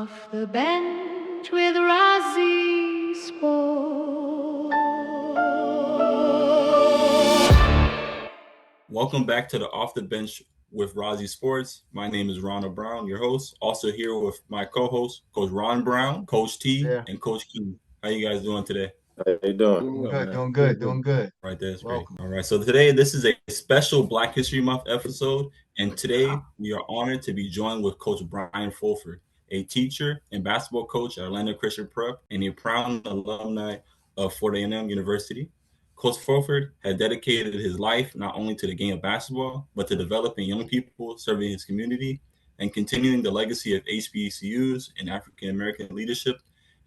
Off the bench with Razi Sport. Welcome back to the Off the Bench with Rozzy Sports. My name is Ronald Brown, your host. Also here with my co-host, Coach Ron Brown, Coach T, Yeah, and Coach Key. How you guys doing today? How you doing? doing Well, good, man. doing good, doing good. Right there, that's great. Welcome. All right, so today this is a special Black History Month episode, and today we are honored to be joined with Coach Bryan Fulford, a teacher and basketball coach at Orlando Christian Prep and a proud alumni of Florida A&M University. Coach Fulford had dedicated his life not only to the game of basketball, but to developing young people, serving his community, and continuing the legacy of HBCUs and African American leadership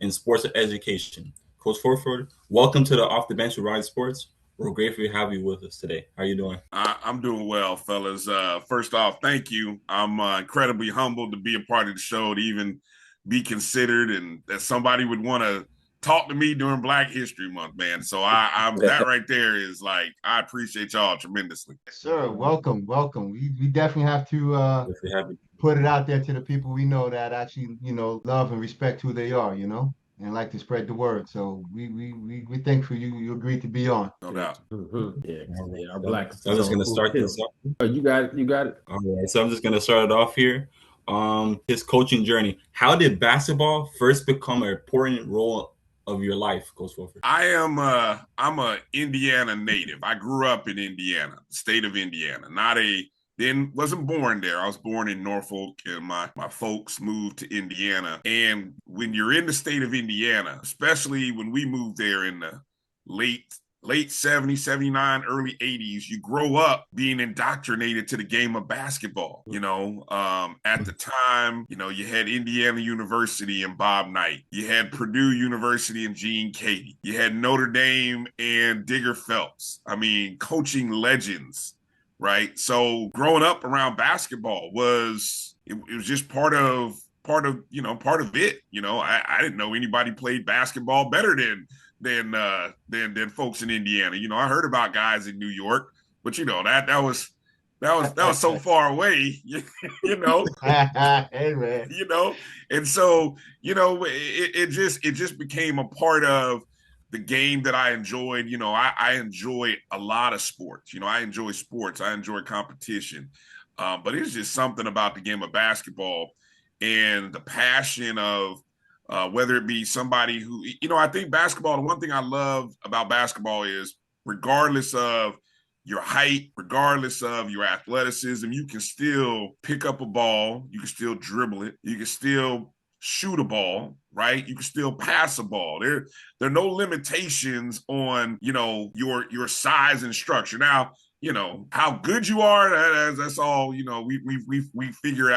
in sports education. Coach Fulford, welcome to the Off the Bench with Ride Sports. We're grateful to have you with us today. How are you doing? I'm doing well, fellas. First off, thank you. I'm incredibly humbled to be a part of the show, to even be considered, and that somebody would want to talk to me during Black History Month, man. So I'm that right there is like, I appreciate y'all tremendously. Sir, welcome, welcome. We definitely have to If you have it. put it out there to the people we know that actually, love and respect who they are, and like to spread the word. So we thankful you agreed to be on. No doubt. Yeah, All right. our Black. So I'm just going to start this off. Oh, you got it. You got it. All right, so I'm just going to start it off here. His coaching journey. How did basketball first become an important role of your life, Coach Fulford? I'm a Indiana native. I grew up in Indiana, state of Indiana. Wasn't born there. I was born in Norfolk, and my folks moved to Indiana. And when you're in the state of Indiana, especially when we moved there in the late 70s, 79, early 80s, you grow up being indoctrinated to the game of basketball. At the time, you had Indiana University and Bob Knight. You had Purdue University and Gene Cady. You had Notre Dame and Digger Phelps. I mean, coaching legends, right? So growing up around basketball was just part of it. I didn't know anybody played basketball better than folks in Indiana. I heard about guys in New York, but that was so far away, Hey man. and so it just became a part of the game that I enjoyed. I enjoy a lot of sports. I enjoy sports. I enjoy competition. But it's just something about the game of basketball and the passion of whether it be somebody who, I think basketball, the one thing I love about basketball is regardless of your height, regardless of your athleticism, you can still pick up a ball. You can still dribble it. You can still shoot a ball, right? You can still pass a ball. There are no limitations on, your size and structure. Now, how good you are, that's all, we figure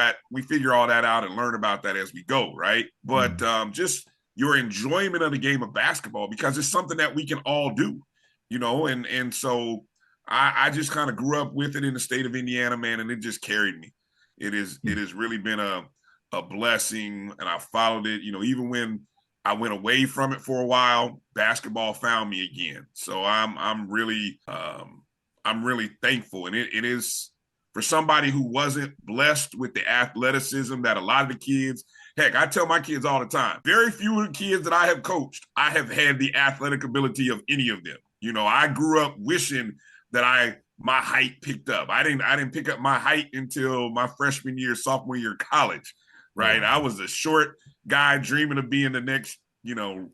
all that out and learn about that as we go, right? But just your enjoyment of the game of basketball, because it's something that we can all do, and so I just kind of grew up with it in the state of Indiana, man, and it just carried me. It has really been a blessing, and I followed it, even when I went away from it for a while, basketball found me again. So I'm really thankful. And it is for somebody who wasn't blessed with the athleticism that a lot of the kids, heck, I tell my kids all the time, very few of the kids that I have coached, I have had the athletic ability of any of them. I grew up wishing that my height picked up. I didn't pick up my height until my freshman year, sophomore year of college, right? I was a short guy dreaming of being the next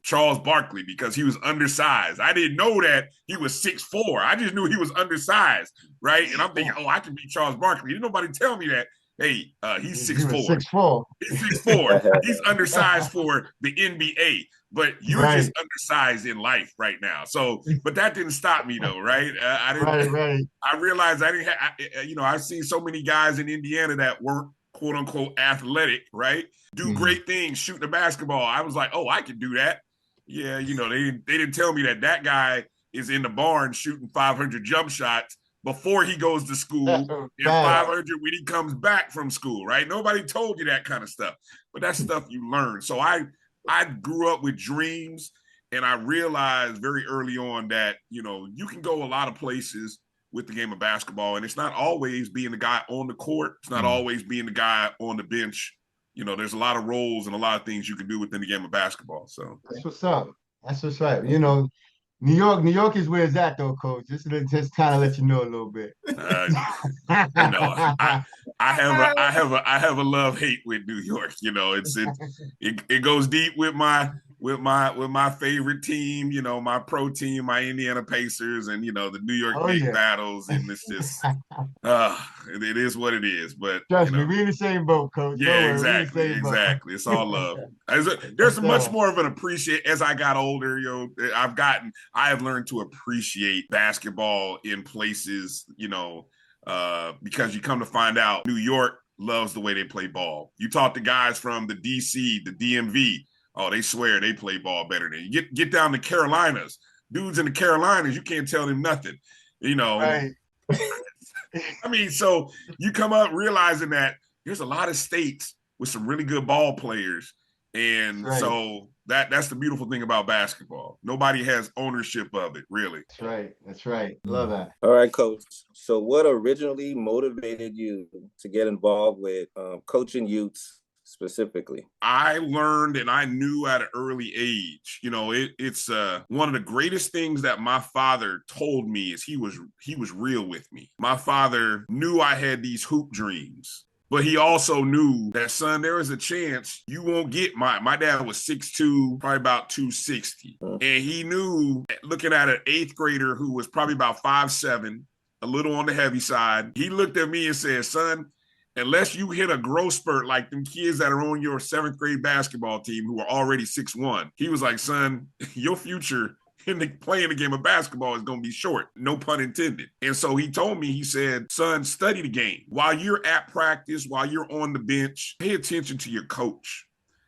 Charles Barkley, because he was undersized. I didn't know that he was 6'4". I just knew he was undersized, right? And I'm thinking, I can be Charles Barkley. Didn't nobody tell me that, hey, he's 6'4". 6'4". He's 6'4". He's undersized for the NBA, but you're just undersized in life right now. So, but that didn't stop me though, right? I didn't. Right. I realized I didn't have, I've seen so many guys in Indiana that weren't quote unquote athletic, right? Do great things shooting the basketball. I was like, I can do that. Yeah, they didn't tell me that guy is in the barn shooting 500 jump shots before he goes to school and 500 when he comes back from school, right? Nobody told you that kind of stuff, but that's stuff you learn. So I grew up with dreams, and I realized very early on that, you can go a lot of places with the game of basketball, and it's not always being the guy on the court. It's not always being the guy on the bench there's a lot of roles and a lot of things you can do within the game of basketball. So That's what's up. That's what's right. New York is where it's at though, coach. Just kind of let you know a little bit. you know, I have a love hate with New York. It goes deep with my favorite team. My pro team, my Indiana Pacers, and the New York Knicks battles, and it's just it is what it is. But trust me, we in the same boat, coach. Yeah, exactly. It's all love. There's much more of an appreciate as I got older. I have learned to appreciate basketball in places, because you come to find out New York loves the way they play ball. You talk to guys from the DC, the DMV. Oh, they swear they play ball better than you. Get down to Carolinas. Dudes in the Carolinas, you can't tell them nothing. Right. I mean, so you come up realizing that there's a lot of states with some really good ball players. And so that's the beautiful thing about basketball. Nobody has ownership of it, really. That's right. Love that. All right, Coach. So what originally motivated you to get involved with coaching youths specifically? I learned and I knew at an early age, it's one of the greatest things that my father told me is he was real with me. My father knew I had these hoop dreams, but he also knew that, son, there is a chance you won't get my dad was 6'2", probably about 260. And he knew, looking at an 8th grader who was probably about 5'7", a little on the heavy side, he looked at me and said, son, unless you hit a growth spurt like them kids that are on your 7th grade basketball team who are already 6'1", he was like, son, your future in playing the game of basketball is going to be short, no pun intended. And so he told me, he said, son, study the game. While you're at practice, while you're on the bench, pay attention to your coach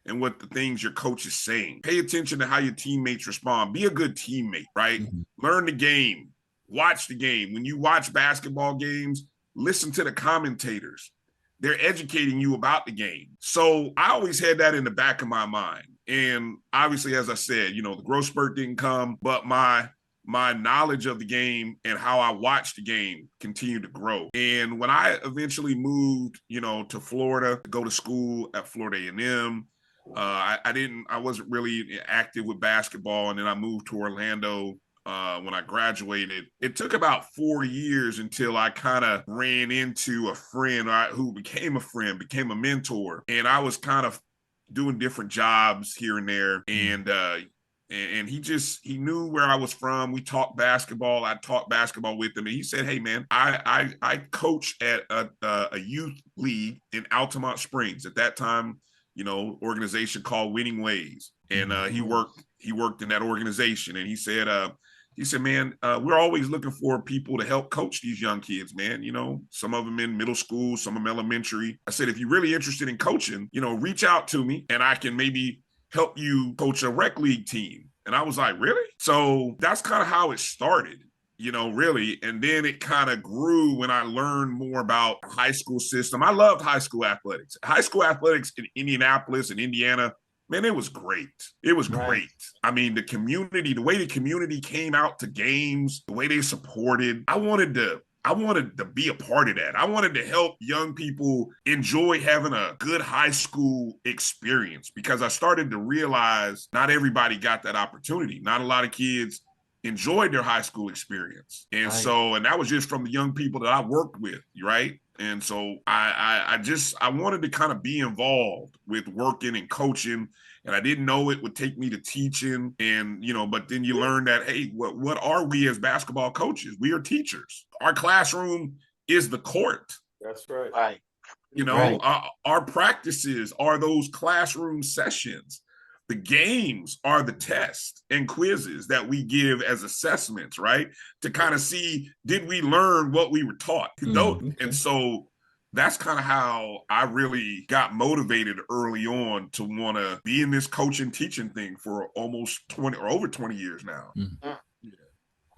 and what the things your coach is saying. Pay attention to how your teammates respond. Be a good teammate, right? Mm-hmm. Learn the game. Watch the game. When you watch basketball games, listen to the commentators. They're educating you about the game. So I always had that in the back of my mind. And obviously, as I said, the growth spurt didn't come, but my knowledge of the game and how I watched the game continued to grow. And when I eventually moved, to Florida to go to school at Florida A&M, I wasn't really active with basketball. And then I moved to Orlando when I graduated. It took about 4 years until I kind of ran into a friend who became a friend, became a mentor. And I was kind of doing different jobs here and there. And he knew where I was from. We talked basketball. I talked basketball with him. And he said, hey, man, I coach at a youth league in Altamont Springs. At that time, organization called Winning Ways. And he worked in that organization. And he said, man, we're always looking for people to help coach these young kids, man. Some of them in middle school, some of them elementary. I said, if you're really interested in coaching, reach out to me and I can maybe help you coach a rec league team. And I was like, really? So that's kind of how it started, really. And then it kind of grew when I learned more about the high school system. I loved high school athletics. High school athletics in Indianapolis and Indiana, man, it was great. It was great. I mean, the way the community came out to games, the way they supported, I wanted to be a part of that. I wanted to help young people enjoy having a good high school experience, because I started to realize not everybody got that opportunity. Not a lot of kids enjoyed their high school experience. And and that was just from the young people that I worked with, right? And so I wanted to kind of be involved with working and coaching, and I didn't know it would take me to teaching. And, but then you learn that, hey, what are we as basketball coaches? We are teachers. Our classroom is the court. That's right. Our practices are those classroom sessions. The games are the tests and quizzes that we give as assessments, right? To kind of see, did we learn what we were taught? Mm-hmm. And so that's kind of how I really got motivated early on to want to be in this coaching, teaching thing for almost 20 or over 20 years now. Mm-hmm. Yeah.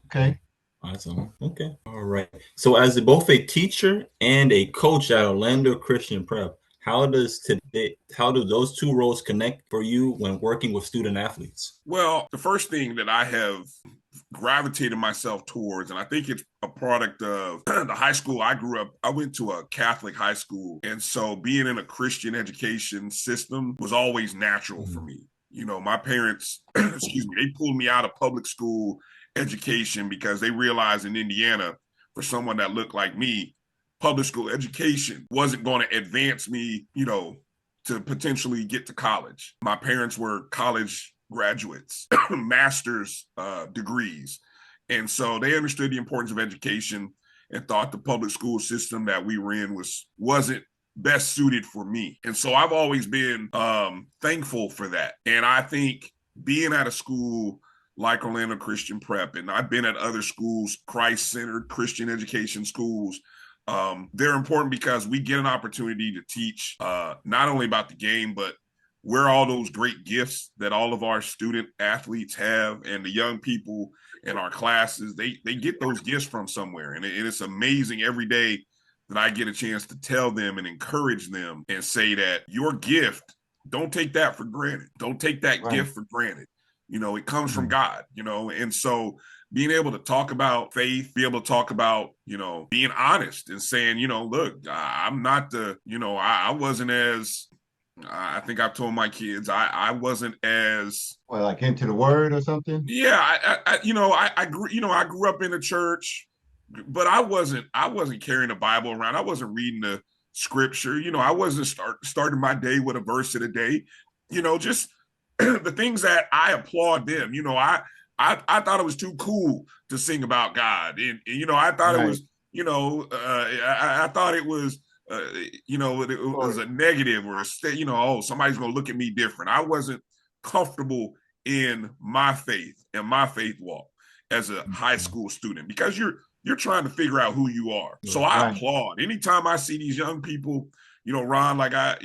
Okay. Awesome. Okay. All right. So as both a teacher and a coach at Orlando Christian Prep, how do those two roles connect for you when working with student athletes? Well, the first thing that I have gravitated myself towards. And I think it's a product of the high school I grew up. I went to a Catholic high school. And so being in a Christian education system was always natural for me. You know, my parents, excuse me, they pulled me out of public school education because they realized in Indiana, for someone that looked like me, public school education wasn't going to advance me, you know, to potentially get to college. My parents were college graduates, master's degrees. And so they understood the importance of education and thought the public school system that we were in wasn't best suited for me. And so I've always been thankful for that. And I think being at a school like Orlando Christian Prep, and I've been at other schools, Christ-centered Christian education schools, they're important because we get an opportunity to teach not only about the game, but where all those great gifts that all of our student athletes have and the young people in our classes, they get those gifts from somewhere. And it's amazing every day that I get a chance to tell them and encourage them and say that your gift, don't take that for granted. Don't take that gift for granted. You know, it comes from God, you know, and so being able to talk about faith, be able to talk about, you know, being honest and saying, you know, look, I'm not the, you know, I wasn't as, I think I've told my kids, I wasn't as, well, like into the word or something. Yeah, I grew up in the church, but I wasn't carrying the Bible around. I wasn't reading the scripture. You know, I wasn't starting my day with a verse of the day. You know, just the things that I applaud them. You know, I thought it was too cool to sing about God, and you know, I thought it was, you know, I thought it was. You know, it was a negative or you know, oh, somebody's going to look at me different. I wasn't comfortable in my faith and my faith walk as a high school student because you're trying to figure out who you are. So I applaud anytime I see these young people, you know, Ron, like I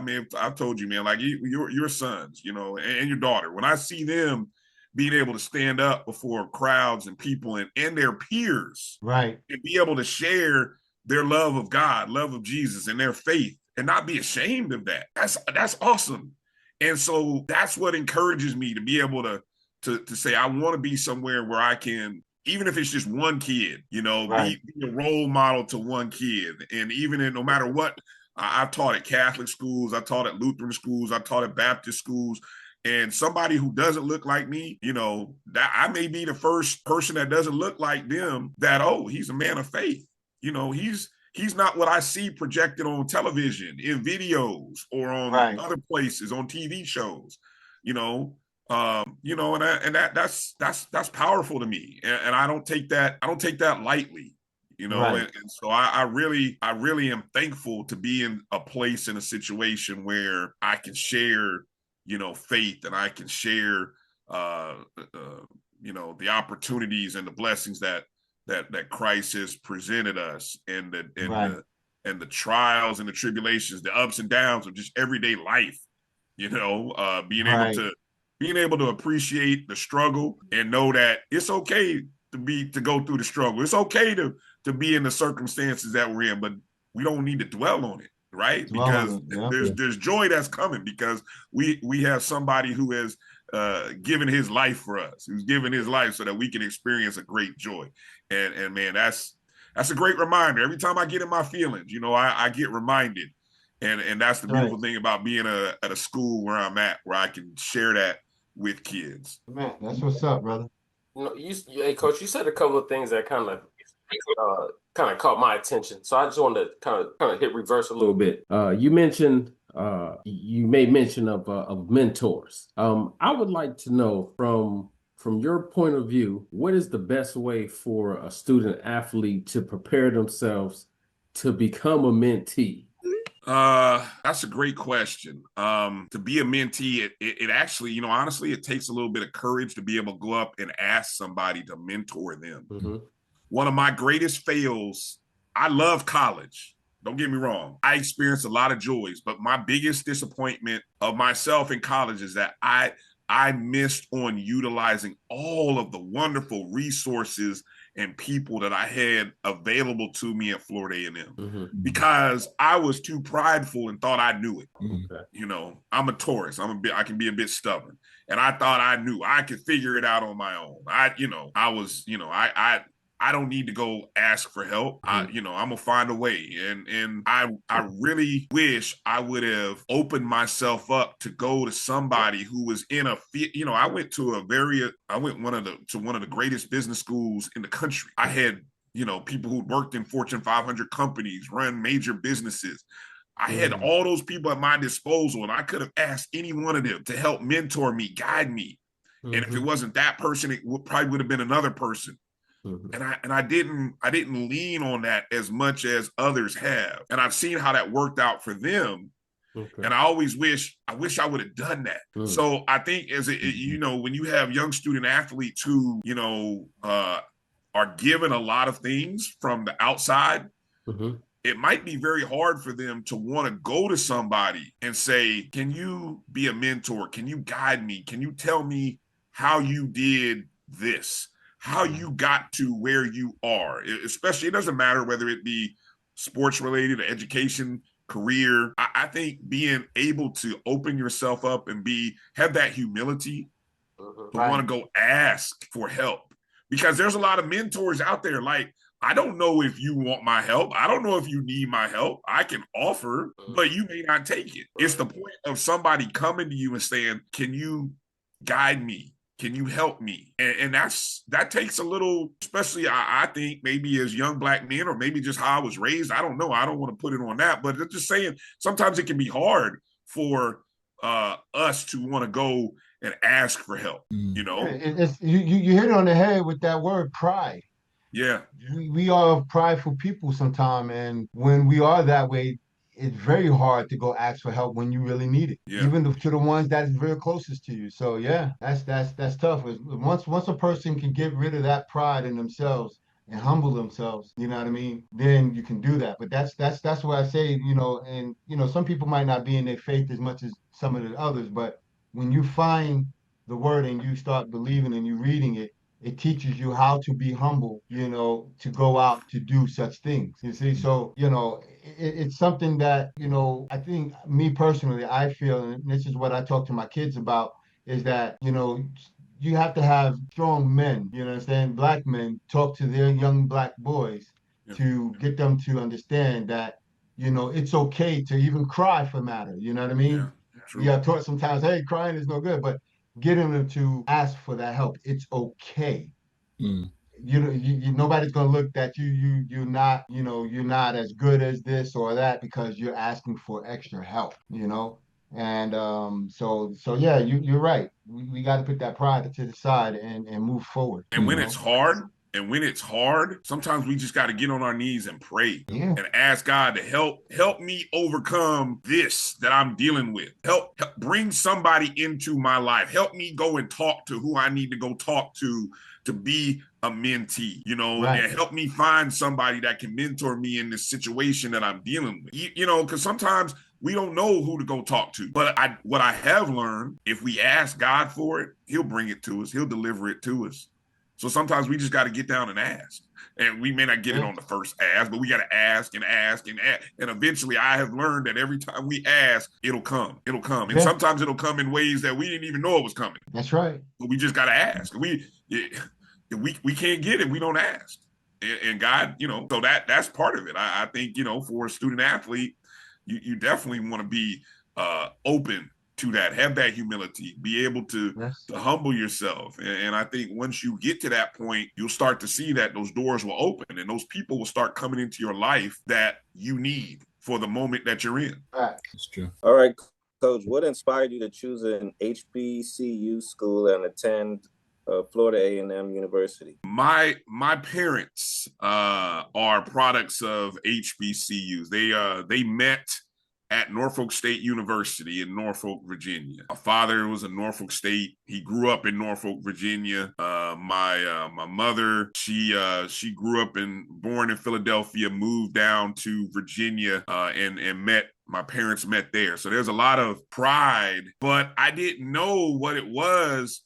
mean, I've told you, man, like your sons, you know, and your daughter, when I see them being able to stand up before crowds and people and their peers, and be able to share their love of God, love of Jesus, and their faith, and not be ashamed of that. That's awesome. And so that's what encourages me to be able to say, I want to be somewhere where I can, even if it's just one kid, you know, be a role model to one kid. And even in, no matter what, I've taught at Catholic schools, I taught at Lutheran schools, I taught at Baptist schools, and somebody who doesn't look like me, you know, that I may be the first person that doesn't look like them that, oh, he's a man of faith. You know, he's not what I see projected on television, in videos, or on other places, on TV shows. You know, and that's powerful to me, and I don't take that lightly. You know, and so I really am thankful to be in a place, in a situation where I can share, you know, faith, and I can share, you know, the opportunities and the blessings that Christ has presented us, and the trials and the tribulations, the ups and downs of just everyday life, you know, being able to appreciate the struggle and know that it's okay to go through the struggle. It's okay to be in the circumstances that we're in, but we don't need to dwell on it, right? Because there's joy that's coming, because we have somebody who has given his life for us, who's given his life so that we can experience a great joy. And man, that's a great reminder. Every time I get in my feelings, you know, I get reminded. And that's the beautiful thing about being at a school where I'm at, where I can share that with kids. Man, that's what's up, brother. You know, hey, Coach, you said a couple of things that kind of caught my attention. So I just wanted to kind of hit reverse a little bit. You mentioned you made mention of mentors. I would like to know from your point of view, what is the best way for a student athlete to prepare themselves to become a mentee? That's a great question. To be a mentee, it actually, you know, honestly, it takes a little bit of courage to be able to go up and ask somebody to mentor them. Mm-hmm. One of my greatest fails, I love college. Don't get me wrong. I experienced a lot of joys, but my biggest disappointment of myself in college is that I missed on utilizing all of the wonderful resources and people that I had available to me at Florida A&M Mm-hmm. because I was too prideful and thought I knew it. Okay. You know, I'm a Taurus. I can be a bit stubborn. And I thought I knew I could figure it out on my own. I don't need to go ask for help. I'm gonna find a way. And I really wish I would have opened myself up to go to somebody who was in a, I went to one of the greatest business schools in the country. I had, people who worked in Fortune 500 companies, run major businesses. I had all those people at my disposal, and I could have asked any one of them to help mentor me, guide me. And if it wasn't that person, it probably would have been another person. And I didn't lean on that as much as others have. And I've seen how that worked out for them. Okay. And I always wish I would have done that. So I think when you have young student athletes who, are given a lot of things from the outside, it might be very hard for them to want to go to somebody and say, can you be a mentor? Can you guide me? Can you tell me how you did this? How you got to where you are? Especially, it doesn't matter whether it be sports related, education, career. I think being able to open yourself up and have that humility to want to go ask for help. Because there's a lot of mentors out there like, I don't know if you want my help. I don't know if you need my help. I can offer, but you may not take it. It's the point of somebody coming to you and saying, can you guide me? Can you help me? And that takes a little, especially I think maybe as young Black men, or maybe just how I was raised. I don't know. I don't want to put it on that, but just saying sometimes it can be hard for us to want to go and ask for help, you hit it on the head with that word pride. Yeah. We are prideful people sometimes, and when we are that way, it's very hard to go ask for help when you really need it, even to the ones that is very closest to you. So yeah, that's tough. Once a person can get rid of that pride in themselves and humble themselves, you know what I mean, then you can do that. But that's what I say, and some people might not be in their faith as much as some of the others, but when you find the word and you start believing and you reading it, it teaches you how to be humble, to go out to do such things. You see, so, it's something that, I think me personally, I feel, and this is what I talk to my kids about, is that, you have to have strong men, understand? Black men talk to their young Black boys to get them to understand that, it's okay to even cry for matter. You know what I mean? We are taught sometimes, hey, crying is no good, but getting them to ask for that help. It's okay. Nobody's gonna look at you're not, you're not as good as this or that because you're asking for extra help, And so yeah, you're right. We got to put that pride to the side and move forward. And when it's hard, sometimes we just got to get on our knees and pray and ask God to help me overcome this that I'm dealing with. Help bring somebody into my life. Help me go and talk to who I need to go talk to be a mentee, and help me find somebody that can mentor me in this situation that I'm dealing with. Because sometimes we don't know who to go talk to. But what I have learned, if we ask God for it, he'll bring it to us. He'll deliver it to us. So sometimes we just got to get down and ask. And we may not get it on the first ask, but we got to ask and ask and ask. And eventually I have learned that every time we ask, it'll come. It'll come. And sometimes it'll come in ways that we didn't even know it was coming. That's right. But we just got to ask. We can't get it. We don't ask. And God, so that's part of it. I think, for a student athlete, you definitely want to be open to that, have that humility, be able to humble yourself. And I think once you get to that point, you'll start to see that those doors will open and those people will start coming into your life that you need for the moment that you're in. That's true. All right, Coach, what inspired you to choose an HBCU school and attend Florida A&M University? My parents are products of HBCUs. They met at Norfolk State University in Norfolk, Virginia. My father was in Norfolk State. He grew up in Norfolk, Virginia. My mother, she grew up born in Philadelphia, moved down to Virginia, and my parents met there. So there's a lot of pride, but I didn't know what it was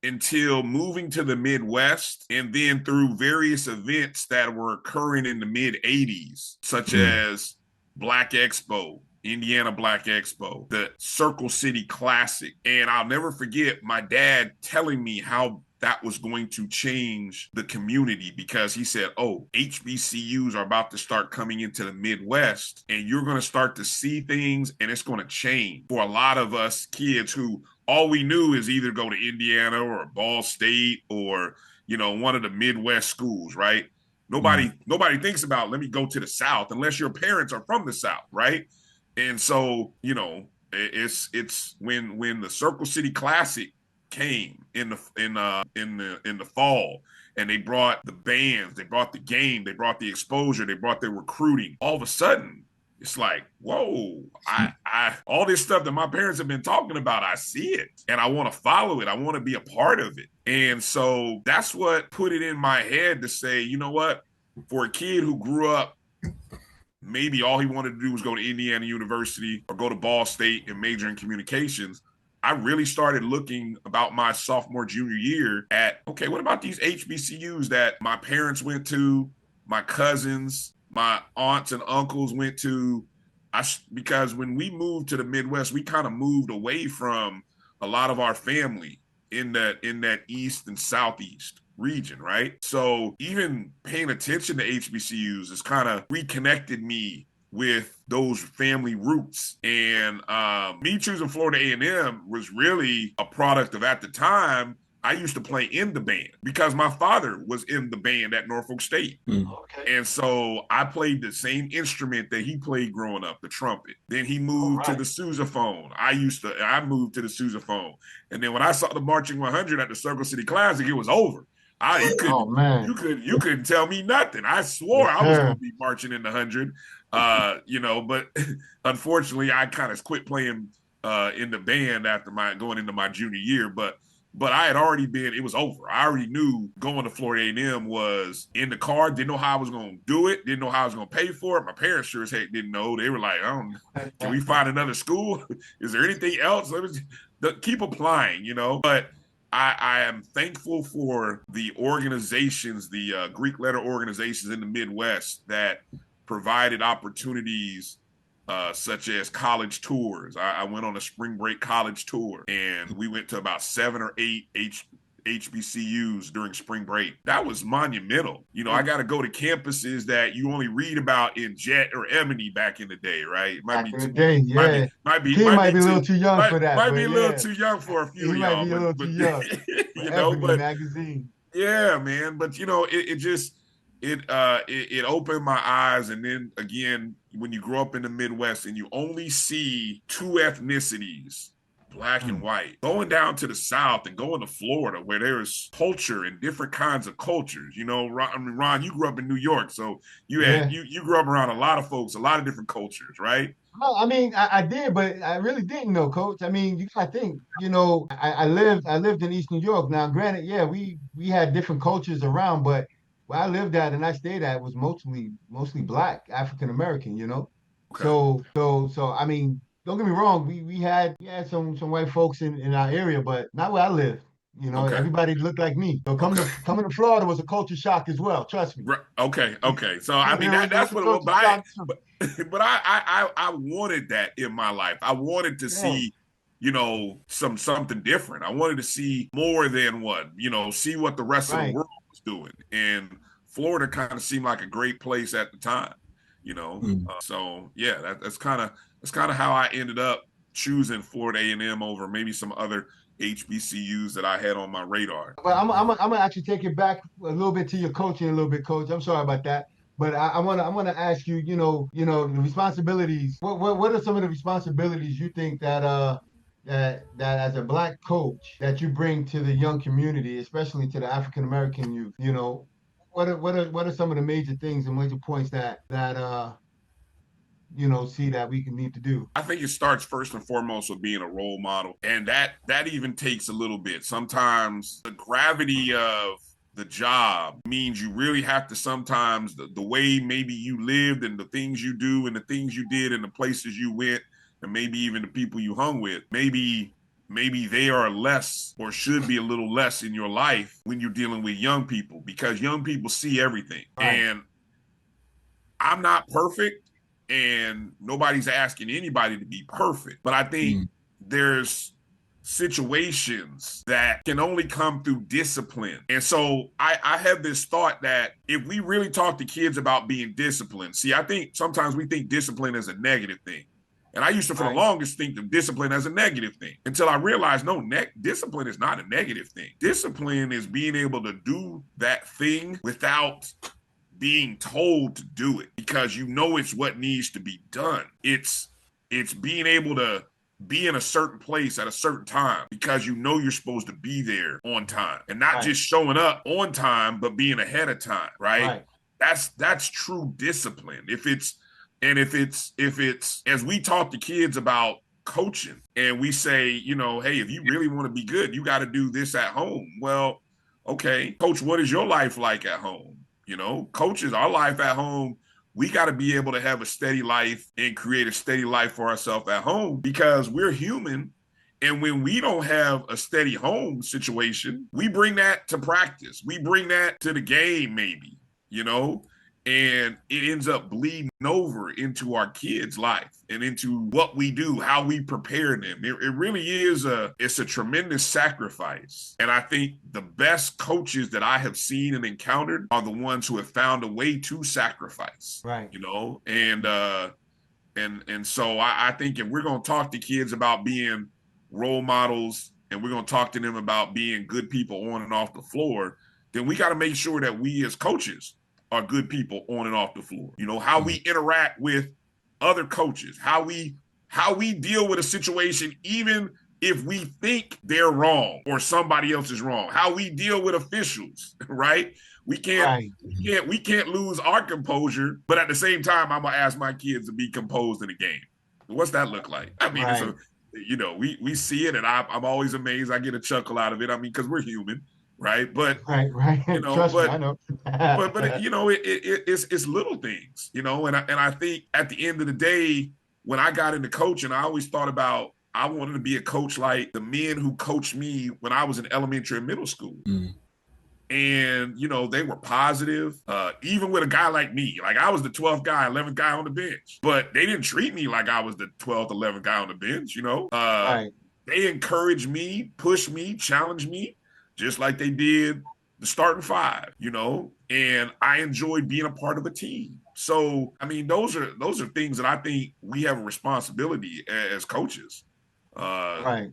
until moving to the Midwest, and then through various events that were occurring in the mid 80s, such as Black Expo, Indiana Black Expo, the Circle City Classic. And I'll never forget my dad telling me how that was going to change the community, because he said, oh, HBCUs are about to start coming into the Midwest, and you're going to start to see things, and it's going to change for a lot of us kids who all we knew is either go to Indiana or Ball State or, you know, one of the Midwest schools, right? Nobody thinks about, let me go to the South, unless your parents are from the South, right? And so, you know, it's when the Circle City Classic came in the fall, and they brought the bands, they brought the game, they brought the exposure, they brought their recruiting. All of a sudden, it's like, whoa, I all this stuff that my parents have been talking about, I see it and I want to follow it. I want to be a part of it. And so that's what put it in my head to say, you know what, for a kid who grew up, maybe all he wanted to do was go to Indiana University or go to Ball State and major in communications, I really started looking about my sophomore, junior year at, okay, what about these HBCUs that my parents went to, my cousins, my aunts and uncles went to? Because when we moved to the Midwest, we kind of moved away from a lot of our family in that East and Southeast region, right? So even paying attention to HBCUs has kind of reconnected me with those family roots. And me choosing Florida A&M was really a product of, at the time, I used to play in the band because my father was in the band at Norfolk State. Okay. And so I played the same instrument that he played growing up, the trumpet. Then he moved to the sousaphone. I moved to the sousaphone. And then when I saw the Marching 100 at the Circle City Classic, it was over. You couldn't tell me nothing. I swore I was going to be marching in the 100, you know, but unfortunately I kind of quit playing in the band after going into my junior year. But I had already it was over. I already knew going to Florida A&M was in the car. Didn't know how I was going to do it. Didn't know how I was going to pay for it. My parents sure as heck didn't know. They were like, can we find another school? Is there anything else? Keep applying, you know. But I am thankful for the organizations, the Greek letter organizations in the Midwest that provided opportunities such as college tours. I went on a spring break college tour, and we went to about 7 or 8 HBCUs during spring break. That was monumental. You know, I got to go to campuses that you only read about in Jet or Ebony back in the day, right? Might be a little too young for that. Might be a little too young for a few of y'all. Might be a little too young. You know, Ebony magazine. Yeah, man. But you know, it opened my eyes. And then again, when you grow up in the Midwest and you only see two ethnicities, black and white, going down to the South and going to Florida where there's culture and different kinds of cultures. You know, Ron, you grew up in New York, so you grew up around a lot of folks, a lot of different cultures, right? Well, I mean, I did, but I really didn't know, Coach. I mean, you gotta think, you know, I lived in East New York. Now, granted, yeah, we had different cultures around, but where I lived at and I stayed at was mostly Black, African American, you know. Okay. So I mean, don't get me wrong, we had some white folks in our area, but not where I live. You know, everybody looked like me. So coming to Florida was a culture shock as well. Trust me. Okay. So I mean, that's what it was. But I wanted that in my life. I wanted to see, you know, something different. I wanted to see more than see what the rest of the world was doing. And Florida kind of seemed like a great place at the time, you know. So yeah, that's kind of how I ended up choosing Florida A&M over maybe some other HBCUs that I had on my radar. But I'm gonna actually take it back a little bit to your coaching a little bit, Coach. I'm sorry about that. But I wanna ask you, you know, the responsibilities. What are some of the responsibilities you think that as a Black coach that you bring to the young community, especially to the African American youth? You know, what are some of the major things and major points that see that we need to do? I think it starts first and foremost with being a role model. And that even takes a little bit. Sometimes the gravity of the job means you really have to sometimes, the way maybe you lived and the things you do and the things you did and the places you went and maybe even the people you hung with, maybe maybe they are less or should be a little less in your life when you're dealing with young people, because young people see everything. Right. And I'm not perfect, and nobody's asking anybody to be perfect. But I think there's situations that can only come through discipline. And so I have this thought that if we really talk to kids about being disciplined, see, I think sometimes we think discipline is a negative thing. And I used to, for the longest, think of discipline as a negative thing, until I realized, no, discipline is not a negative thing. Discipline is being able to do that thing without being told to do it, because you know it's what needs to be done. It's being able to be in a certain place at a certain time because you know you're supposed to be there on time, and not just showing up on time, but being ahead of time, right? That's true discipline. If it's as we talk to kids about coaching, and we say, you know, hey, if you really want to be good, you got to do this at home. Well, okay, coach, what is your life like at home? You know, coaches, our life at home, we got to be able to have a steady life and create a steady life for ourselves at home, because we're human. And when we don't have a steady home situation, we bring that to practice. We bring that to the game, maybe, you know, and it ends up bleeding over into our kids' life and into what we do, how we prepare them. It really is it's a tremendous sacrifice. And I think the best coaches that I have seen and encountered are the ones who have found a way to sacrifice, you know? And so I think if we're going to talk to kids about being role models, and we're going to talk to them about being good people on and off the floor, then we got to make sure that we as coaches are good people on and off the floor. You know, how we interact with other coaches, how we deal with a situation, even if we think they're wrong or somebody else is wrong, how we deal with officials, right? We can't lose our composure, but at the same time, I'm gonna ask my kids to be composed in the game. What's that look like? I mean, it's you know, we see it, and I'm always amazed. I get a chuckle out of it. I mean, because we're human. Right. But you know, Trust me, I know. but you know, it's little things, you know, and I think at the end of the day, when I got into coaching, I always thought about, I wanted to be a coach like the men who coached me when I was in elementary and middle school. And, you know, they were positive, even with a guy like me. Like, I was the 12th guy, 11th guy on the bench, but they didn't treat me like I was the 12th, 11th guy on the bench, you know. They encouraged me, pushed me, challenged me, just like they did the starting five, you know, and I enjoyed being a part of a team. So, I mean, those are things that I think we have a responsibility as coaches, to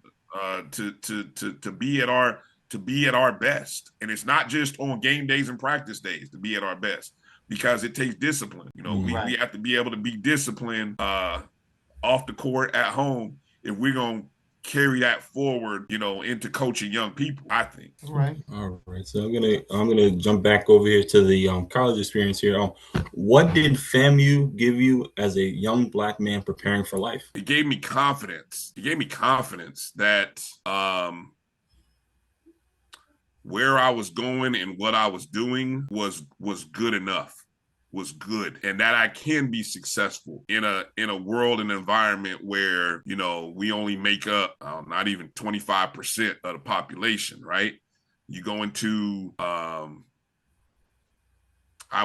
be at our best. And it's not just on game days and practice days to be at our best, because it takes discipline. You know, we have to be able to be disciplined off the court at home if we're going to carry that forward, you know, into coaching young people, I think. All right. So I'm gonna jump back over here to the college experience here. What did FAMU give you as a young Black man preparing for life? It gave me confidence. It gave me confidence that where I was going and what I was doing was good enough. Was good, and that I can be successful in a world and environment where, you know, we only make up not even 25% of the population, right? You go into I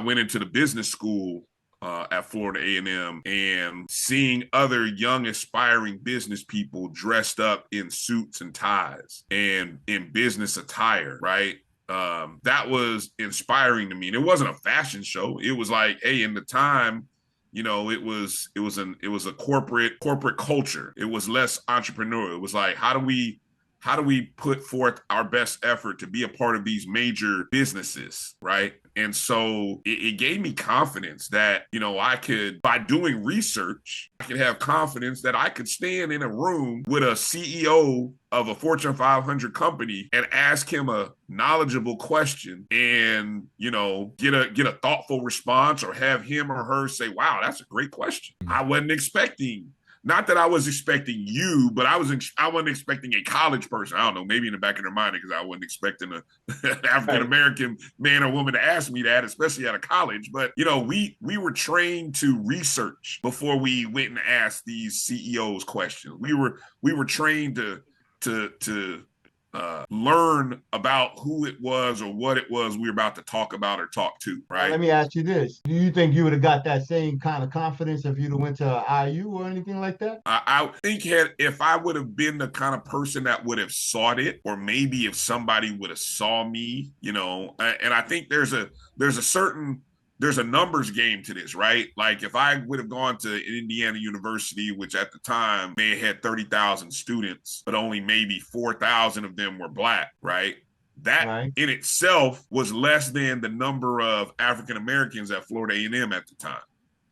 went into the business school at Florida A&M, and seeing other young aspiring business people dressed up in suits and ties and in business attire, right? That was inspiring to me. And it wasn't a fashion show. It was like, hey, in the time, you know, it was a corporate culture. It was less entrepreneurial. It was like, how do we put forth our best effort to be a part of these major businesses, right? And so it gave me confidence that, you know, I could, by doing research, I could have confidence that I could stand in a room with a CEO of a Fortune 500 company and ask him a knowledgeable question and, you know, get a thoughtful response, or have him or her say, wow, that's a great question. I wasn't expecting. Not that I was expecting you, but I wasn't expecting a college person. I don't know, maybe in the back of their mind, because I wasn't expecting an African-American man or woman to ask me that, especially out of college. But, you know, we were trained to research before we went and asked these CEOs questions. We were trained to to learn about who it was or what it was we were about to talk about or talk to, Now, right? let me ask you this. Do you think you would have got that same kind of confidence if you'd have went to IU or anything like that? I think if I would have been the kind of person that would have sought it, or maybe if somebody would have saw me, and I think there's a numbers game to this, right? Like if I would have gone to Indiana University, which at the time may have had 30,000 students, but only maybe 4,000 of them were Black, right? That in itself was less than the number of African Americans at Florida A&M at the time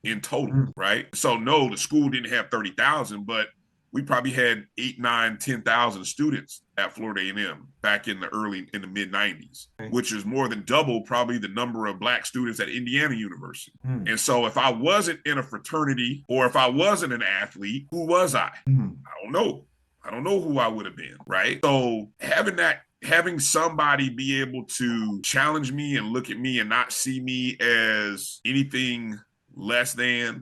in total, right? So no, the school didn't have 30,000, but we probably had 8, 9, 10,000 students at Florida A&M back in the mid 90s, which is more than double probably the number of Black students at Indiana University. And so if I wasn't in a fraternity or if I wasn't an athlete, who was I? I don't know. I don't know who I would have been, right? So having somebody be able to challenge me and look at me and not see me as anything less than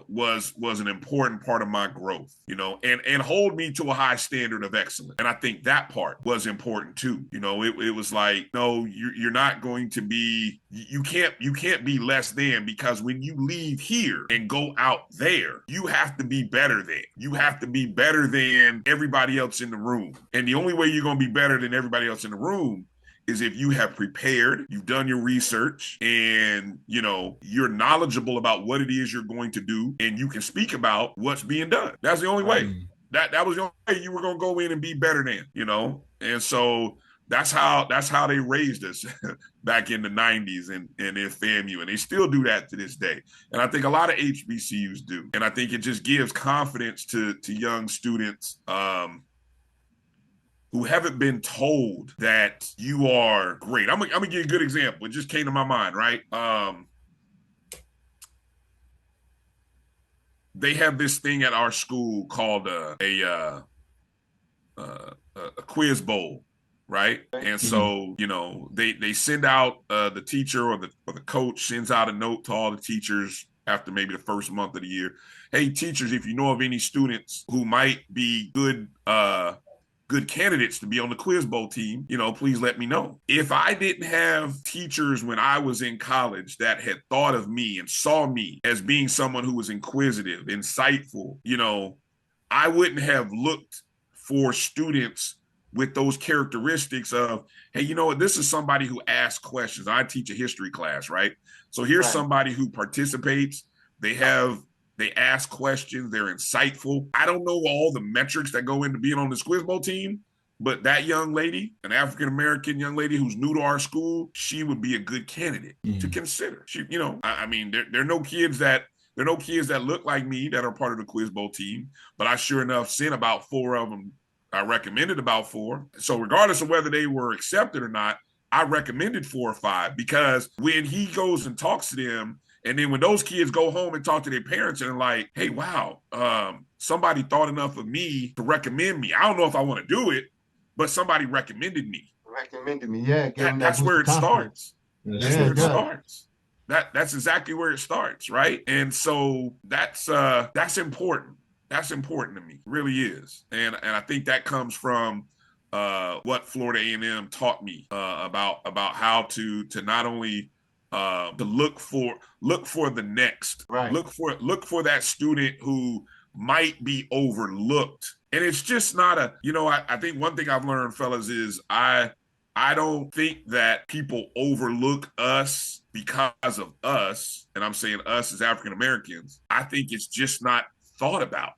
was an important part of my growth, and hold me to a high standard of excellence. And I think that part was important too. It was like, no, you're not going to be, you can't be less than, because when you leave here and go out there, you have to be better than. You have to be better than everybody else in the room. And the only way you're going to be better than everybody else in the room is if you have prepared, you've done your research, and you're knowledgeable about what it is you're going to do, and you can speak about what's being done. That's the only way. That was the only way you were going to go in and be better than, And so that's how they raised us back in the 90s and in FAMU, and they still do that to this day. And I think a lot of HBCUs do. And I think it just gives confidence to young students who haven't been told that you are great. I'm gonna give you a good example. It just came to my mind, right? They have this thing at our school called a quiz bowl, right? And so, they send out the teacher or the coach sends out a note to all the teachers after maybe the first month of the year. Hey, teachers, if you know of any students who might be good candidates to be on the quiz bowl team, please let me know. If I didn't have teachers when I was in college that had thought of me and saw me as being someone who was inquisitive, insightful, I wouldn't have looked for students with those characteristics of, hey, this is somebody who asks questions. I teach a history class, right? So here's somebody who participates. They ask questions. They're insightful. I don't know all the metrics that go into being on this quiz bowl team, but that young lady, an African-American young lady who's new to our school, she would be a good candidate to consider. She, there are no kids that look like me that are part of the quiz bowl team, but I sure enough sent about 4 of them. I recommended about 4. So regardless of whether they were accepted or not, I recommended 4 or 5, because when he goes and talks to them, and then when those kids go home and talk to their parents and they're like, hey, wow, somebody thought enough of me to recommend me. I don't know if I want to do it, but somebody recommended me. Yeah. That's where it starts. That's where it starts. That's exactly where it starts, right? And so that's important. That's important to me. It really is. And I think that comes from what Florida A&M taught me about how to not only to look for the next, look for that student who might be overlooked. And it's just not I think one thing I've learned, fellas, is I don't think that people overlook us because of us, and I'm saying us as African Americans. I think it's just not thought about.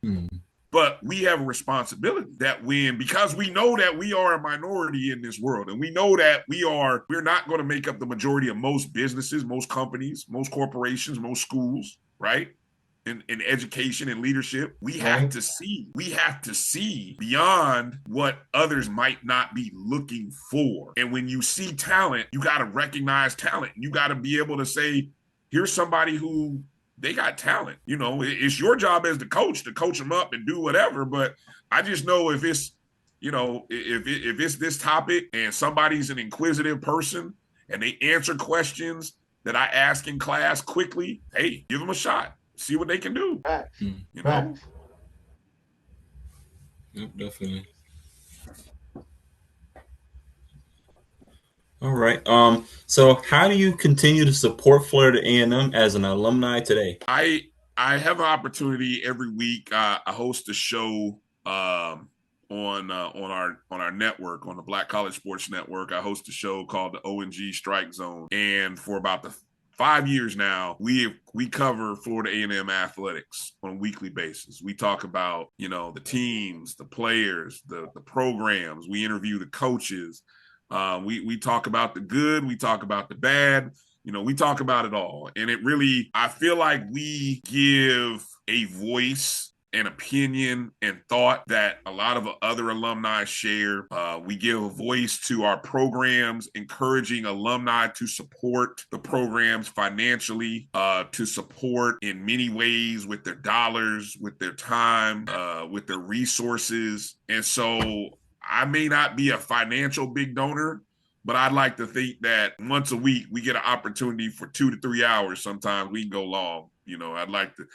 But we have a responsibility that because we know that we are a minority in this world, and we know that we're not going to make up the majority of most businesses, most companies, most corporations, most schools, right? In education and leadership, we have to see beyond what others might not be looking for. And when you see talent, you got to recognize talent. You got to be able to say, here's somebody who they got talent. It's your job as the coach to coach them up and do whatever. But I just know if it's, if it's this topic and somebody's an inquisitive person and they answer questions that I ask in class quickly, hey, give them a shot. See what they can do. Yep, definitely. All right. So how do you continue to support Florida A&M as an alumni today? I have an opportunity every week. I host a show on our network, on the Black College Sports Network. I host a show called the O&G Strike Zone, and for about the 5 years now, we cover Florida A&M athletics on a weekly basis. We talk about, the teams, the players, the programs. We interview the coaches. We talk about the good. We talk about the bad. We talk about it all. And it really, I feel like we give a voice and opinion and thought that a lot of other alumni share. We give a voice to our programs, encouraging alumni to support the programs financially, to support in many ways with their dollars, with their time, with their resources. And so I may not be a financial big donor, but I'd like to think that once a week we get an opportunity for 2 to 3 hours. Sometimes we can go long. I'd like to,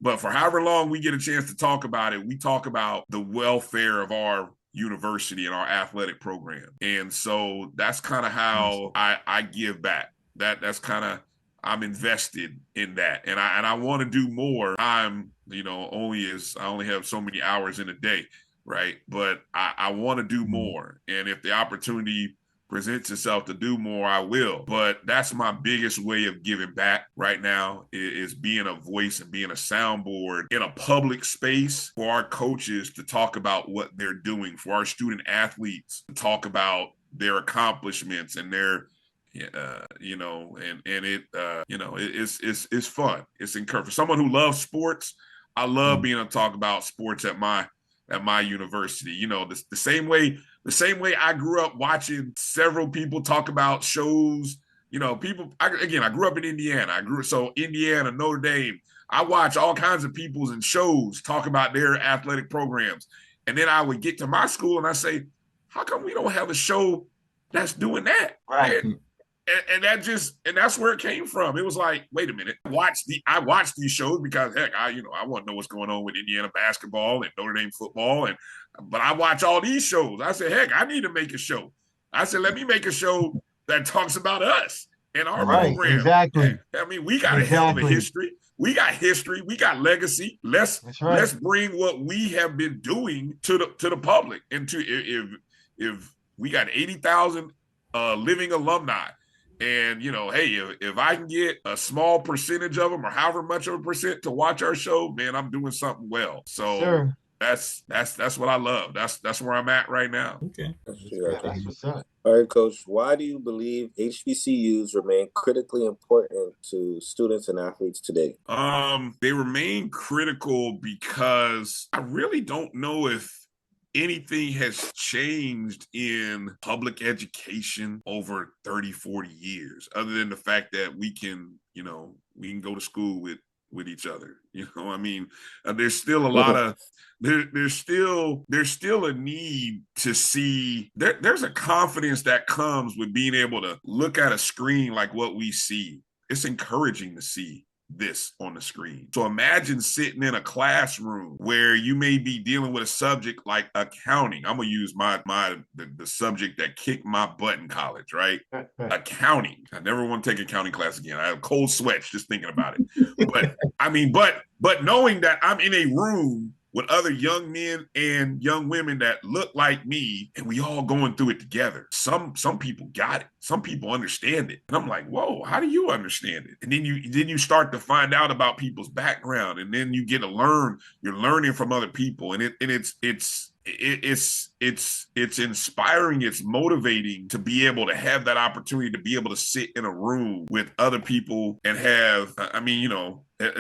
but for however long we get a chance to talk about it, we talk about the welfare of our university and our athletic program. And so that's kind of how I give back. That's kind of, I'm invested in that. And I want to do more. I only have so many hours in a day. Right. But I want to do more. And if the opportunity presents itself to do more, I will. But that's my biggest way of giving back right now is being a voice and being a soundboard in a public space for our coaches to talk about what they're doing, for our student athletes to talk about their accomplishments and their it's fun. It's encouraging. For someone who loves sports, I love being able to talk about sports at my university. The same way I grew up watching several people talk about shows. I grew up in Indiana. Indiana, Notre Dame. I watch all kinds of peoples and shows talk about their athletic programs. And then I would get to my school and I say, how come we don't have a show that's doing that? Right. And that's where it came from. It was like, wait a minute. I watched these shows because heck, I want to know what's going on with Indiana basketball and Notre Dame football. But I watch all these shows. I said, heck, I need to make a show. I said, let me make a show that talks about us and our program. Exactly. I mean, we got a hell of a history. We got history. We got legacy. Let's bring what we have been doing to the public. And if we got 80,000 living alumni. And, hey, if I can get a small percentage of them or however much of a percent to watch our show, man, I'm doing something well. So that's what I love. That's where I'm at right now. Okay. All right, Coach, why do you believe HBCUs remain critically important to students and athletes today? They remain critical because I really don't know if anything has changed in public education over 30, 40 years, other than the fact that we can go to school with each other. I mean, there's still a lot of, there's still a need to see, there's a confidence that comes with being able to look at a screen like what we see. It's encouraging to see this on the screen. So imagine sitting in a classroom where you may be dealing with a subject like accounting. I'm gonna use the subject that kicked my butt in college, right? Accounting. I never want to take accounting class again. I have cold sweats just thinking about it. But knowing that I'm in a room with other young men and young women that look like me, and we all going through it together. Some people got it. Some people understand it. And I'm like, whoa, how do you understand it? And then you start to find out about people's background, and then you get to learn. You're learning from other people, and it's inspiring. It's motivating to be able to have that opportunity to be able to sit in a room with other people and have, at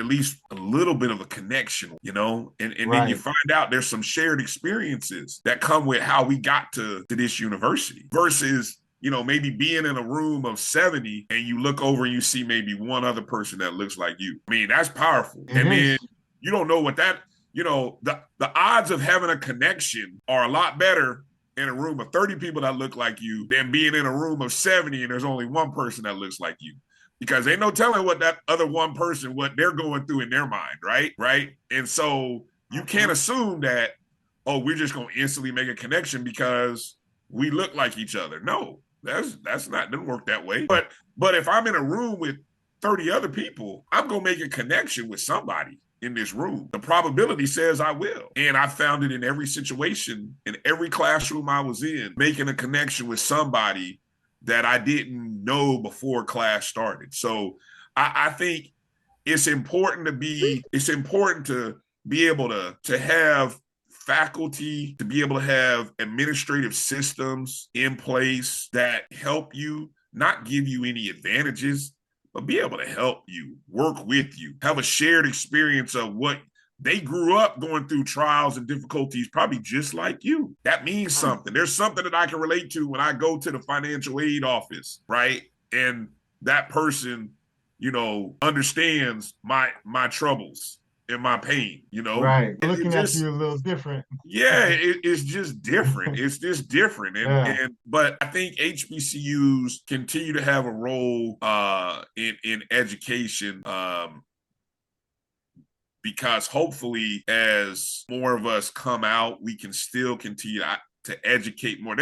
least a little bit of a connection, and then you find out there's some shared experiences that come with how we got to this university versus, maybe being in a room of 70 and you look over and you see maybe one other person that looks like you. I mean, that's powerful. Then you don't know what that, the odds of having a connection are a lot better in a room of 30 people that look like you than being in a room of 70 and there's only one person that looks like you. Because ain't no telling what that other one person, what they're going through in their mind, right? And so you can't assume that oh, we're just going to instantly make a connection because we look like each other. No, that's not, doesn't work that way. But if I'm in a room with 30 other people, I'm going to make a connection with somebody in this room. The probability says I will. And I found it in every situation, in every classroom I was in, making a connection with somebody that I didn't know before class started. So I think it's important to be able to have faculty, to be able to have administrative systems in place that help you, not give you any advantages, but be able to help you, work with you, have a shared experience of what they grew up going through, trials and difficulties, probably just like you. That means something. There's something that I can relate to when I go to the financial aid office, right? And that person, understands my troubles and my pain, Right. And Looking at you a little different. yeah, it's just different. It's just different. But I think HBCUs continue to have a role in education, because hopefully as more of us come out, we can still continue to educate more.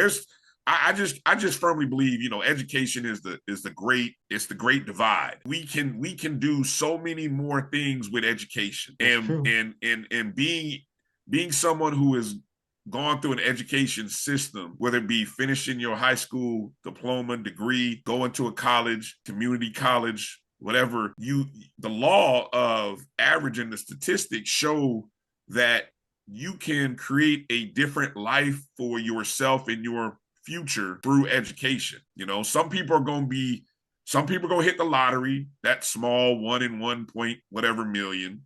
I just firmly believe, education is the great divide. We can do so many more things with education, and being someone who has gone through an education system, whether it be finishing your high school diploma, degree, going to a college, community college, whatever, the law of averaging the statistics show that you can create a different life for yourself and your future through education. Some people are going to hit the lottery, that small 1 in 1 point whatever million.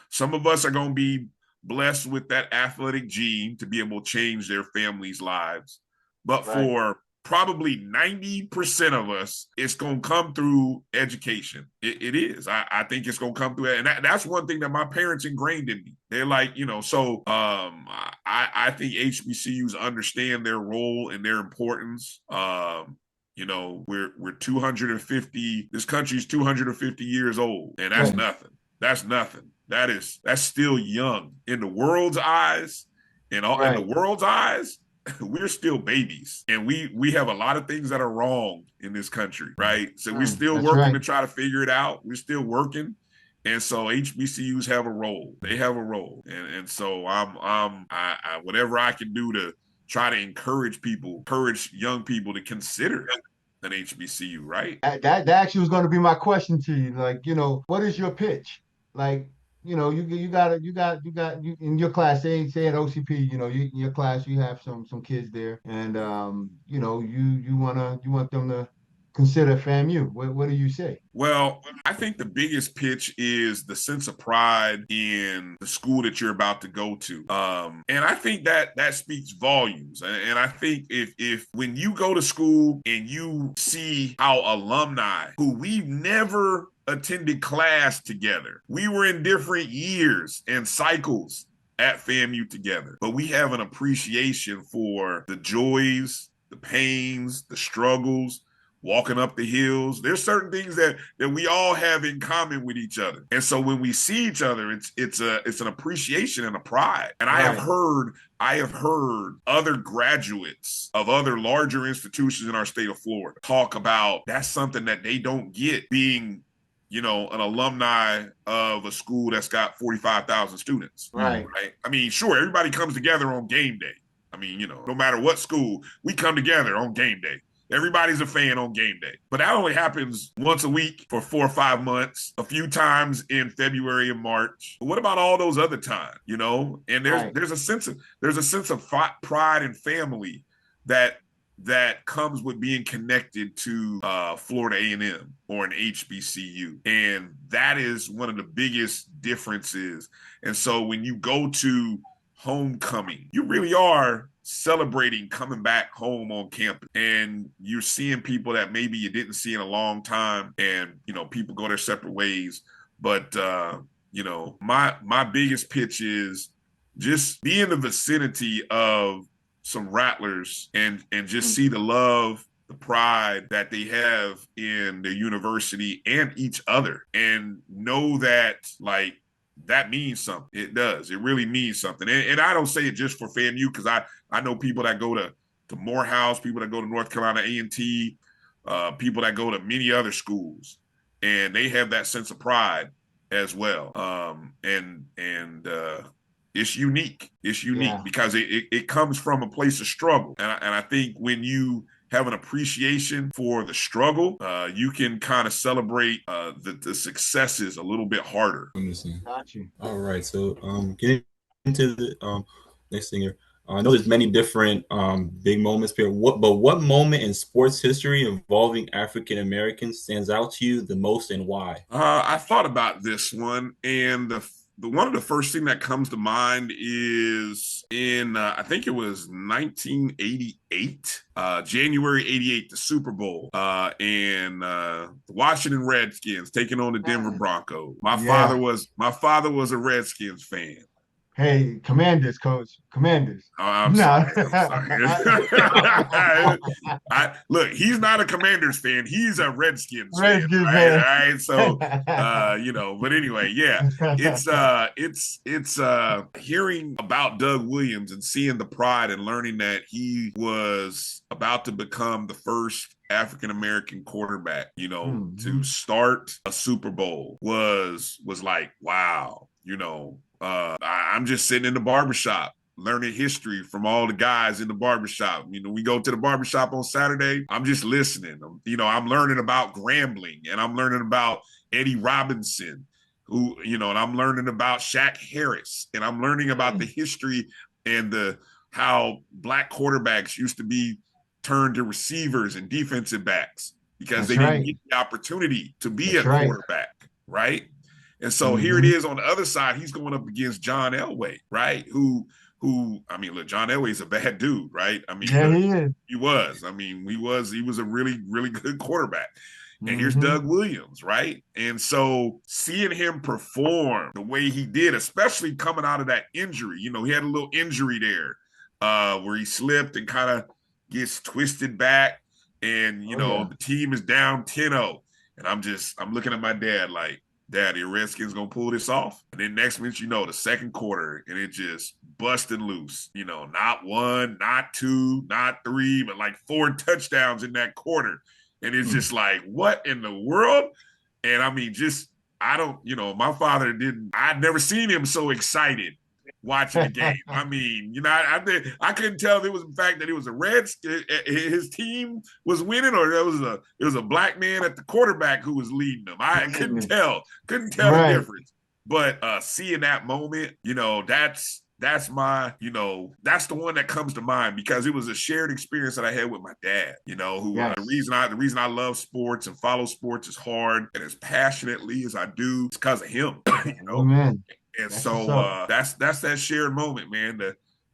Some of us are going to be blessed with that athletic gene to be able to change their family's lives. But for probably 90% of us, it's going to come through education. It is. I think it's going to come through it. And that's one thing that my parents ingrained in me. They're like, so I think HBCUs understand their role and their importance. We're 250, this country's 250 years old, and that's nothing. That's nothing. That's still young in the world's eyes. In the world's eyes, we're still babies, and we have a lot of things that are wrong in this country, right? So we're still working to try to figure it out. We're still working. And so HBCUs have a role. They have a role. And so I whatever I can do to try to encourage young people to consider an HBCU, right? That actually was going to be my question to you. Like, what is your pitch? Like, you got in your class, say at OCP, in your class you have some kids there, and you want them to consider FAMU. What do you say? Well, I think the biggest pitch is the sense of pride in the school that you're about to go to. And I think that speaks volumes. And I think if when you go to school and you see how alumni who we've never attended class together, we were in different years and cycles at FAMU together, but we have an appreciation for the joys, the pains, the struggles, walking up the hills. There's certain things that we all have in common with each other. And so when we see each other, it's an appreciation and a pride. And I have heard other graduates of other larger institutions in our state of Florida talk about that's something that they don't get being an alumni of a school that's got 45,000 students. Right. I mean, sure, everybody comes together on game day. I mean, no matter what school, we come together on game day. Everybody's a fan on game day. But that only happens once a week for 4 or 5 months, a few times in February and March. But what about all those other times, And there's a sense of pride and family that comes with being connected to Florida A&M or an HBCU. And that is one of the biggest differences. And so when you go to homecoming, you really are celebrating coming back home on campus, and you're seeing people that maybe you didn't see in a long time, and people go their separate ways. But my biggest pitch is just be in the vicinity of some Rattlers and just see the love, the pride that they have in their university and each other, and know that that means something. It does. It really means something. And I don't say it just for FAMU, because I know people that go to Morehouse, people that go to North Carolina A&T, people that go to many other schools, and they have that sense of pride as well. And it's unique. It's unique because it comes from a place of struggle. And I think when you have an appreciation for the struggle, you can kind of celebrate the successes a little bit harder. Got you. All right, so getting into the next thing here. I know there's many different big moments here. What moment in sports history involving African Americans stands out to you the most, and why? I thought about this one, and the one of the first thing that comes to mind is in I think it was 1988, January 88, the Super Bowl, and the Washington Redskins taking on the Denver Broncos. My father was a Redskins fan. Hey, Commanders, coach. Commanders. Oh, I'm sorry. Look, he's not a Commanders fan. He's a Redskins fan. Right? All right. So, but anyway, yeah, it's hearing about Doug Williams and seeing the pride and learning that he was about to become the first African-American quarterback, to start a Super Bowl was like, wow, I'm just sitting in the barbershop learning history from all the guys in the barbershop. We go to the barbershop on Saturday. I'm just listening. I'm learning about Grambling, and I'm learning about Eddie Robinson, and I'm learning about Shaq Harris, and I'm learning about the history and how black quarterbacks used to be turned to receivers and defensive backs because they didn't get the opportunity to be a quarterback, right? And so here it is on the other side. He's going up against John Elway, right? Who look, John Elway's a bad dude, right? He was. He was a really, really good quarterback. And here's Doug Williams, right? And so seeing him perform the way he did, especially coming out of that injury, he had a little injury there where he slipped and kind of gets twisted back. And, the team is down 10-0. And I'm looking at my dad like, Dad, the Redskins gonna pull this off. And then next minute, the second quarter, and it just busted loose. Not one, not two, not three, but like 4 touchdowns in that quarter. And it's just like, what in the world? And my father I'd never seen him so excited watching the game. I couldn't tell if it was the fact that it was his team was winning, or it was a black man at the quarterback who was leading them. I couldn't tell the difference. But seeing that moment, that's my, that's the one that comes to mind, because it was a shared experience that I had with my dad, who the reason I love sports and follow sports as hard and as passionately as I do, it's because of him, Amen. And so that's that shared moment, man.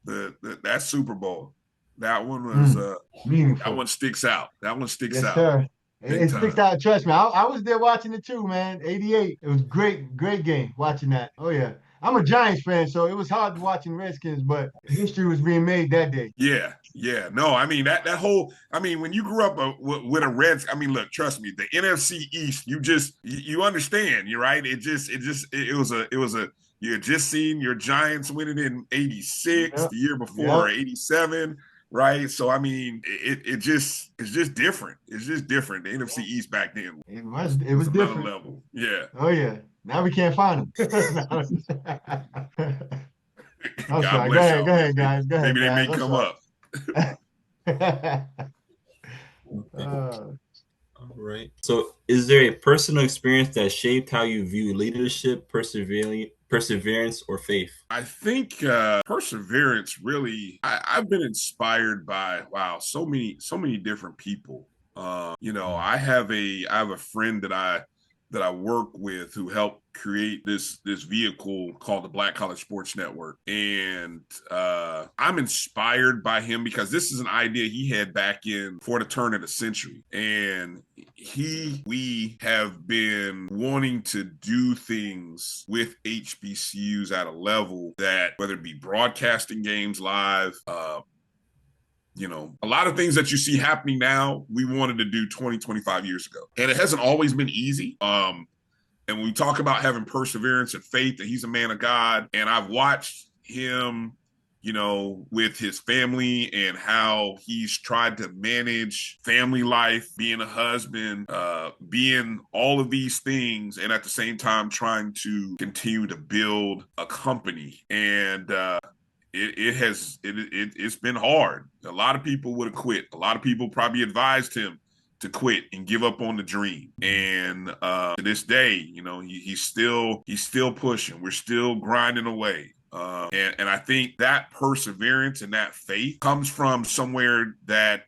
That Super Bowl, that one was meaningful. That one sticks out. That one sticks out. Sir. It sticks out. Trust me. I was there watching it too, man. 88. It was great game watching that. Oh yeah. I'm a Giants fan, so it was hard watching Redskins, but history was being made that day. Yeah. No, that whole, when you grew up with a Reds, look, trust me, the NFC East, you understand, you're right. It was a you had just seen your Giants winning in 86, the year before, 87, right? So, it's just different. It's just different. The NFC East back then. It was different. Level. Yeah. Oh, yeah. Now we can't find them. I'm sorry. Go ahead, guys. Go ahead, Maybe they may come up. All right. So is there a personal experience that shaped how you view leadership, perseverance, or faith? I think perseverance really, I've been inspired by, so many different people. I have a friend that I work with who helped create this vehicle called the Black College Sports Network. And I'm inspired by him because this is an idea he had back for the turn of the century. And we have been wanting to do things with HBCUs at a level that, whether it be broadcasting games live, a lot of things that you see happening now, we wanted to do 20, 25 years ago. And it hasn't always been easy. And when we talk about having perseverance and faith, that he's a man of God, and I've watched him, you know, with his family and how he's tried to manage family life, being a husband, being all of these things, and at the same time trying to continue to build a company. And it's been hard. A lot of people would have quit. A lot of people probably advised him to quit and give up on the dream. And to this day, you know, he's still pushing. We're still grinding away. And I think that perseverance and that faith comes from somewhere that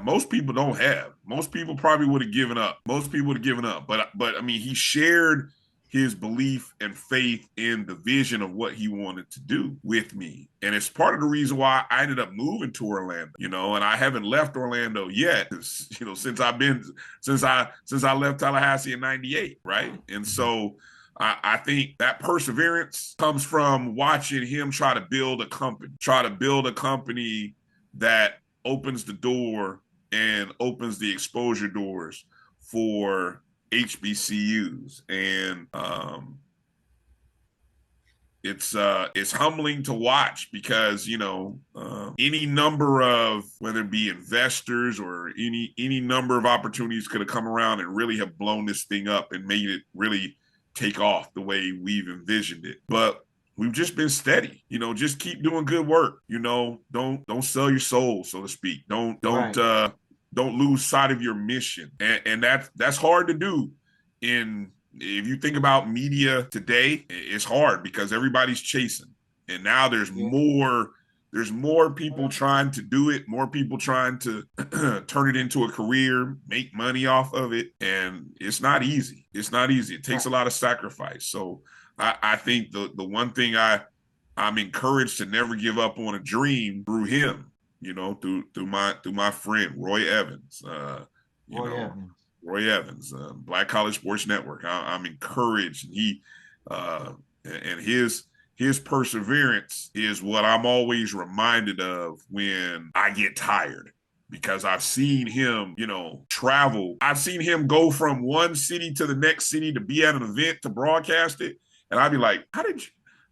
most people don't have. Most people probably would have given up. But I mean, he shared his belief and faith in the vision of what he wanted to do with me. And it's part of the reason why I ended up moving to Orlando, you know, and I haven't left Orlando yet, you know, since I left Tallahassee in 98, right? And so I think that perseverance comes from watching him try to build a company that opens the door and opens the exposure doors for HBCUs. And it's humbling to watch because, you know, any number of, whether it be investors or any number of opportunities could have come around and really have blown this thing up and made it really take off the way we've envisioned it. But we've just been steady, you know, just keep doing good work, you know, don't sell your soul, so to speak. Don't lose sight of your mission. And that's hard to do. If you think about media today, it's hard because everybody's chasing. And now there's more people trying to do it, more people trying to turn it into a career, make money off of it. And it's not easy. It takes a lot of sacrifice. So I think the one thing I'm encouraged to never give up on a dream through him, you know, through my friend, Roy Evans, Roy Evans, Black College Sports Network. I'm encouraged. And his perseverance is what I'm always reminded of when I get tired, because I've seen him, you know, travel. I've seen him go from one city to the next city to be at an event to broadcast it. And I'd be like,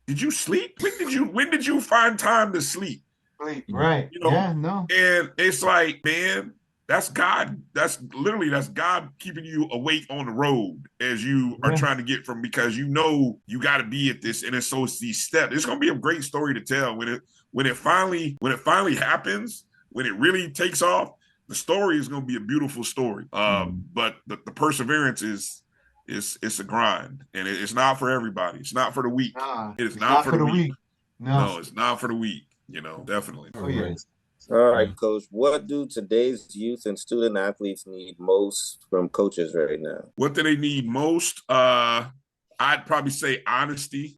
did you sleep? When did you find time to sleep? Right. You know? Yeah, no. And it's like, man, that's God. That's God keeping you awake on the road as you are trying to get from, because you know you got to be at this. And it's these steps. It's going to be a great story to tell when it finally happens, when it really takes off. The story is going to be a beautiful story. But the perseverance is a grind, and it's not for everybody. It's not for the weak. It is not for the weak. No, it's not for the weak. You know, definitely. Oh yeah. All right, Coach. What do today's youth and student athletes need most from coaches right now? What do they need most? I'd probably say honesty.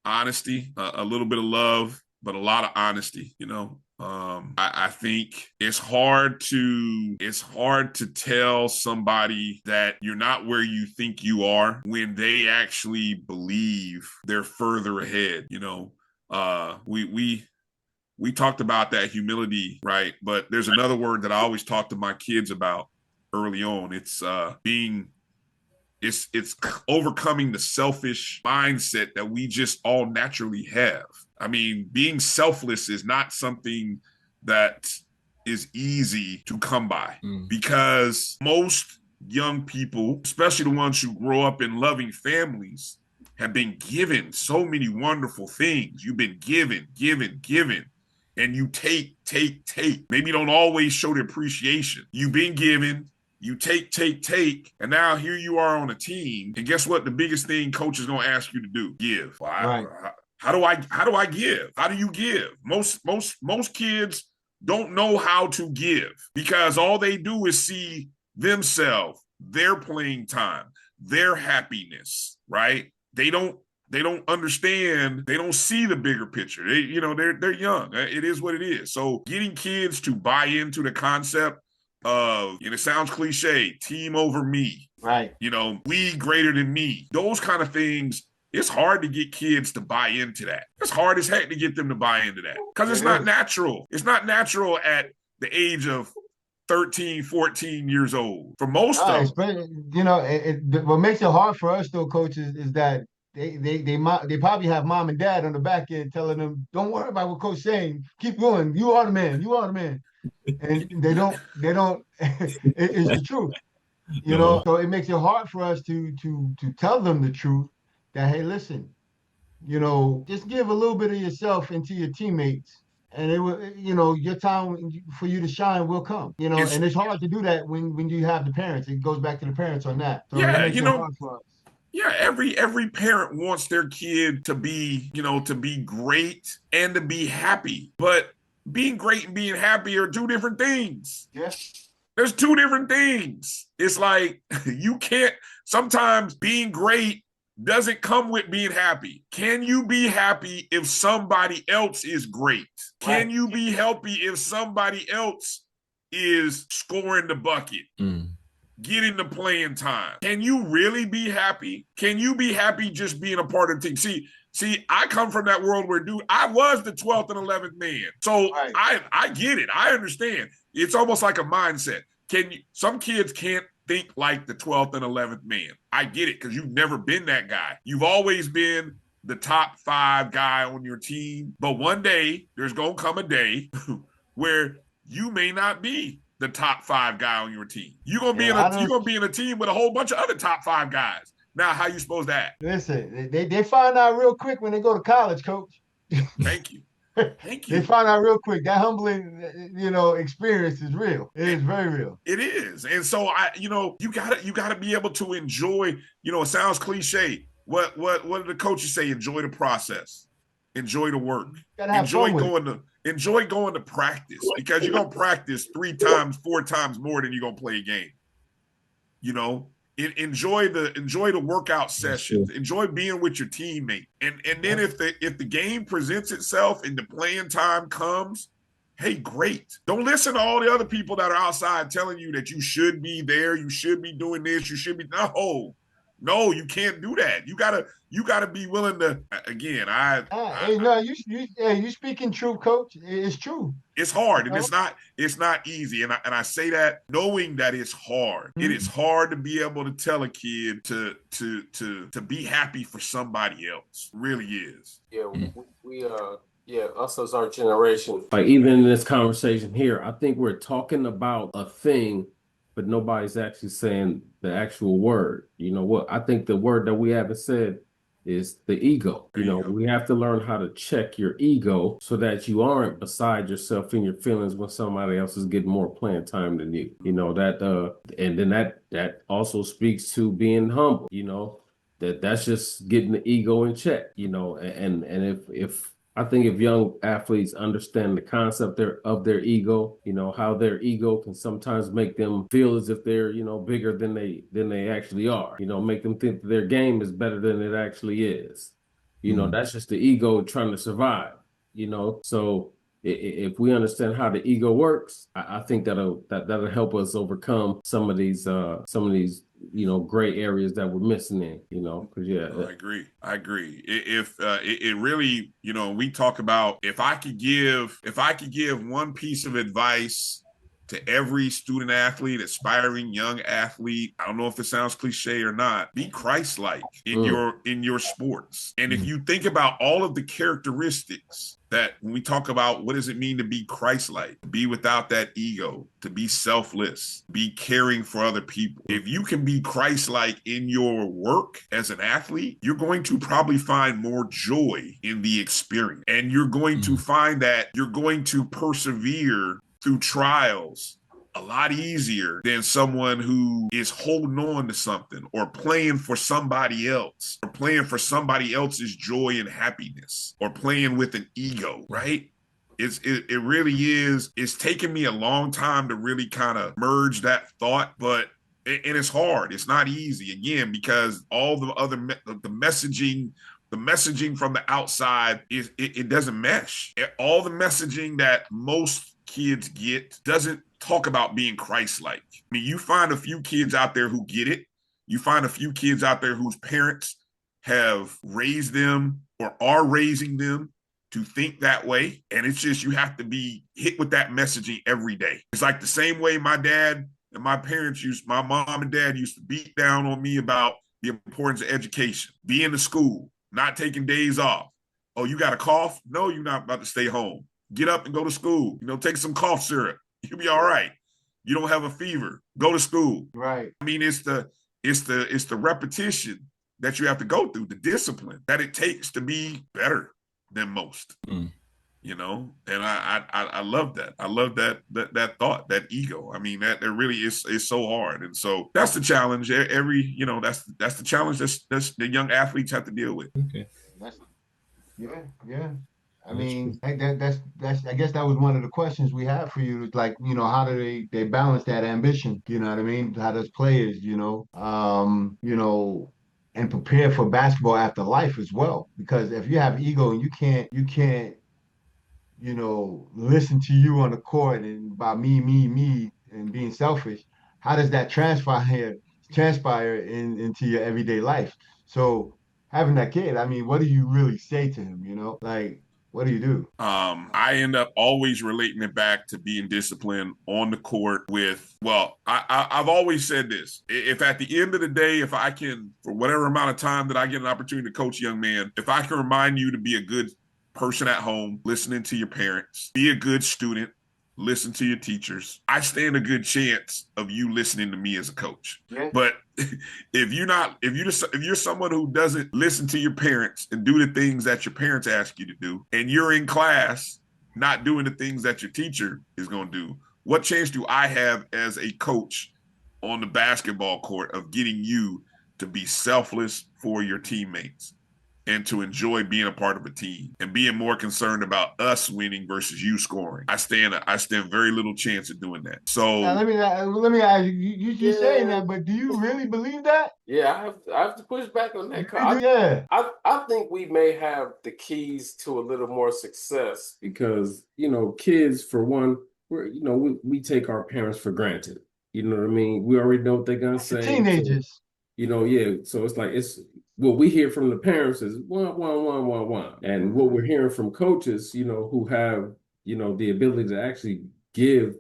Honesty, a little bit of love, but a lot of honesty, you know. I think it's hard to tell somebody that you're not where you think you are when they actually believe they're further ahead. You know, we talked about that humility, right? But there's another word that I always talk to my kids about early on. It's it's overcoming the selfish mindset that we just all naturally have. I mean, being selfless is not something that is easy to come by, because most young people, especially the ones who grow up in loving families, have been given so many wonderful things. You've been given, and you take. Maybe you don't always show the appreciation. You've been given, you take, and now here you are on a team, and guess what? The biggest thing coach is going to ask you to do, give. Well, Right. How do I give? How do you give? Most kids don't know how to give, because all they do is see themselves, their playing time, their happiness, right? They don't understand. They don't see the bigger picture. They're young. It is what it is. So getting kids to buy into the concept of, and it sounds cliche, team over me, Right. you know, we greater than me, those kind of things. It's hard to get kids to buy into that. It's hard as heck to get them to buy into that, because it's not natural. It's not natural at the age of 13, 14 years old for most of them. You know, what makes it hard for us though, coaches, is that they probably have mom and dad on the back end telling them, "Don't worry about what coach saying. Keep going. You are the man. You are the man." And they don't. It's the truth. You know, so it makes it hard for us to tell them the truth. That, hey, listen, you know, just give a little bit of yourself into your teammates, and it will, you know, your time for you to shine will come. You know, and it's hard to do that when you have the parents. It goes back to the parents on that. So it Yeah, makes you it know, hard for us. yeah, every parent wants their kid to be, you know, to be great and to be happy. But being great and being happy are two different things. Yeah. There's two different things. It's like you can't, sometimes being great doesn't come with being happy. Can you be happy if somebody else is great? Can you be happy if somebody else is scoring the bucket? Getting the playing time? Can you really be happy? Can you be happy just being a part of the team? See, I come from that world where, dude, I was the 12th and 11th man. So I get it. I understand. It's almost like a mindset. Some kids can't think like the 12th and 11th man. I get it, because you've never been that guy. You've always been the top 5 guy on your team. But one day, there's going to come a day where you may not be the top 5 guy on your team. You're gonna be in a team with a whole bunch of other top 5 guys. Now, how you supposed to act? Listen, they find out real quick when they go to college, coach. Thank you. Thank you. They find out real quick. That humbling, you know, experience is real. It is very real. It is. And so you know, you gotta be able to enjoy, you know, it sounds cliche. What do the coaches say? Enjoy the process. Enjoy the work. Enjoy going to practice, because you're gonna practice 3 times, 4 times more than you're gonna play a game. You know, enjoy the workout sessions. Enjoy being with your teammate. And then if the game presents itself and the playing time comes, hey, great. Don't listen to all the other people that are outside telling you that you should be there, you should be doing this, you should be no, you can't do that. You gotta be willing to. Again, you speaking true, coach. It's true. It's hard, and it's not easy, and I say that knowing that it's hard. Mm-hmm. It is hard to be able to tell a kid to be happy for somebody else. It really is. Yeah, we us as our generation. Like, even in this conversation here, I think we're talking about a thing, but nobody's actually saying the actual word. You know what? I think the word that we haven't said is the ego. You know, we have to learn how to check your ego so that you aren't beside yourself in your feelings when somebody else is getting more playing time than you. You know, and then that also speaks to being humble, you know, that's just getting the ego in check, you know, and if I think if young athletes understand the concept of their ego, you know, how their ego can sometimes make them feel as if they're, you know, bigger than they actually are, you know, make them think that their game is better than it actually is. You know, that's just the ego trying to survive, you know. So if we understand how the ego works, I think that'll help us overcome some of these you know, gray areas that we're missing in, you know, because I agree. If it really, you know, we talk about, if I could give one piece of advice to every student athlete, aspiring young athlete, I don't know if it sounds cliche or not, be Christ-like in your sports. And if you think about all of the characteristics that when we talk about what does it mean to be Christ-like, be without that ego, to be selfless, be caring for other people. If you can be Christ-like in your work as an athlete, you're going to probably find more joy in the experience. And you're going to find that you're going to persevere through trials a lot easier than someone who is holding on to something or playing for somebody else or playing for somebody else's joy and happiness or playing with an ego, right? It really is. It's taken me a long time to really kind of merge that thought, and it's hard. It's not easy, again, because all the other the messaging from the outside it doesn't mesh. All the messaging that most kids get doesn't talk about being Christ-like. I mean, you find a few kids out there who get it. You find a few kids out there whose parents have raised them or are raising them to think that way. And it's just, you have to be hit with that messaging every day. It's like the same way my dad and my parents my mom and dad used to beat down on me about the importance of education, being in school, not taking days off. Oh, you got a cough? No, you're not about to stay home. Get up and go to school. Take some cough syrup. You'll be all right. You don't have a fever. Go to school. Right. I mean, it's the repetition that you have to go through, the discipline that it takes to be better than most. And I love that. I love that thought, that ego. I mean, that really is so hard. And so that's the challenge. That's the challenge that's the young athletes have to deal with. Okay. Yeah. I mean, that's I guess that was one of the questions we have for you. Like, how do they balance that ambition? You know what I mean? How does players, and prepare for basketball after life as well? Because if you have ego and you can't, listen to you on the court and about me, and being selfish, how does that transpire into your everyday life? So having that kid, I mean, what do you really say to him? Like, what do you do? I end up always relating it back to being disciplined on the court I've always said this. If at the end of the day, if I can, for whatever amount of time that I get an opportunity to coach young men, if I can remind you to be a good person at home, listening to your parents, be a good student, listen to your teachers, I stand a good chance of you listening to me as a coach. Yeah. But if you're someone who doesn't listen to your parents and do the things that your parents ask you to do, and you're in class not doing the things that your teacher is going to do, what chance do I have as a coach on the basketball court of getting you to be selfless for your teammates and to enjoy being a part of a team and being more concerned about us winning versus you scoring? I stand very little chance of doing that. So now, let me ask you. You saying that, but do you really believe that? Yeah, I have to push back on that. Yeah. I think we may have the keys to a little more success because, kids, for one, we take our parents for granted. You know what I mean? We already know what they're gonna say. Teenagers. So, so it's like what we hear from the parents is one. And what we're hearing from coaches, who have, the ability to actually give,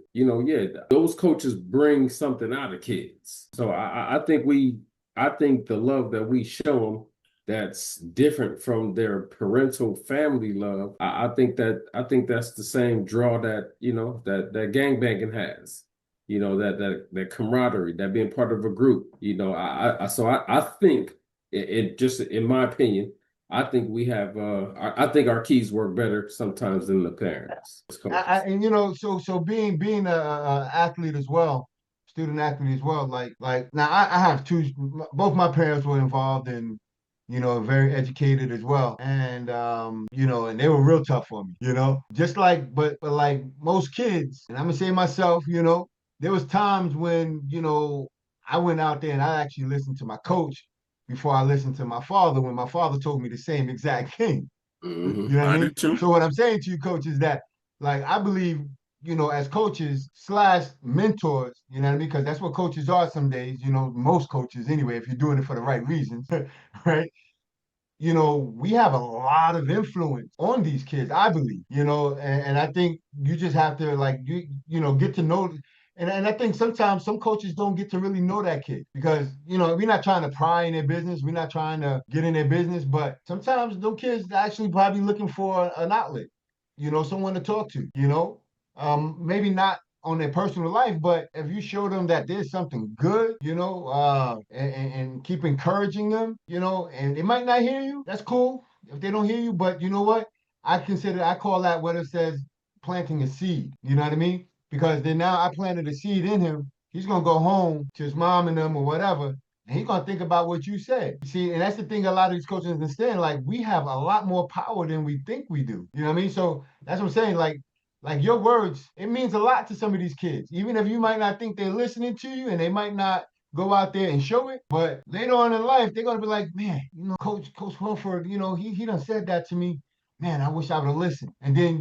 those coaches bring something out of kids. So I think the love that we show them that's different from their parental family love. I think that's the same draw that, that gangbanging has. That camaraderie, that being part of a group. I think it just, in my opinion, I think we have I think our keys work better sometimes than the parents. So being a athlete as well, student athlete as well. Like now I have both my parents were involved in, very educated as well, and and they were real tough on me. Just like but like most kids, and I'm gonna say myself, there was times when I went out there and I actually listened to my coach before I listened to my father when my father told me the same exact thing. Mm-hmm. You know what I mean? did too. So what I'm saying to you, coach, is that like I believe, as coaches / mentors, you know what I mean? Because that's what coaches are some days, most coaches anyway, if you're doing it for the right reasons, right? We have a lot of influence on these kids, I believe, and I think you just have to get to know. And I think sometimes some coaches don't get to really know that kid because, we're not trying to pry in their business. We're not trying to get in their business, but sometimes those kids are actually probably looking for an outlet, someone to talk to, maybe not on their personal life, but if you show them that there's something good, and keep encouraging them, and they might not hear you, that's cool if they don't hear you, but you know what? I call that what it says planting a seed, you know what I mean? Because then now I planted a seed in him. He's gonna go home to his mom and them or whatever, and he's gonna think about what you said. See, and that's the thing a lot of these coaches understand. Like we have a lot more power than we think we do. You know what I mean? So that's what I'm saying. Like your words, it means a lot to some of these kids. Even if you might not think they're listening to you and they might not go out there and show it, but later on in life, they're gonna be like, man, Coach Fulford, he done said that to me. Man, I wish I would have listened. And then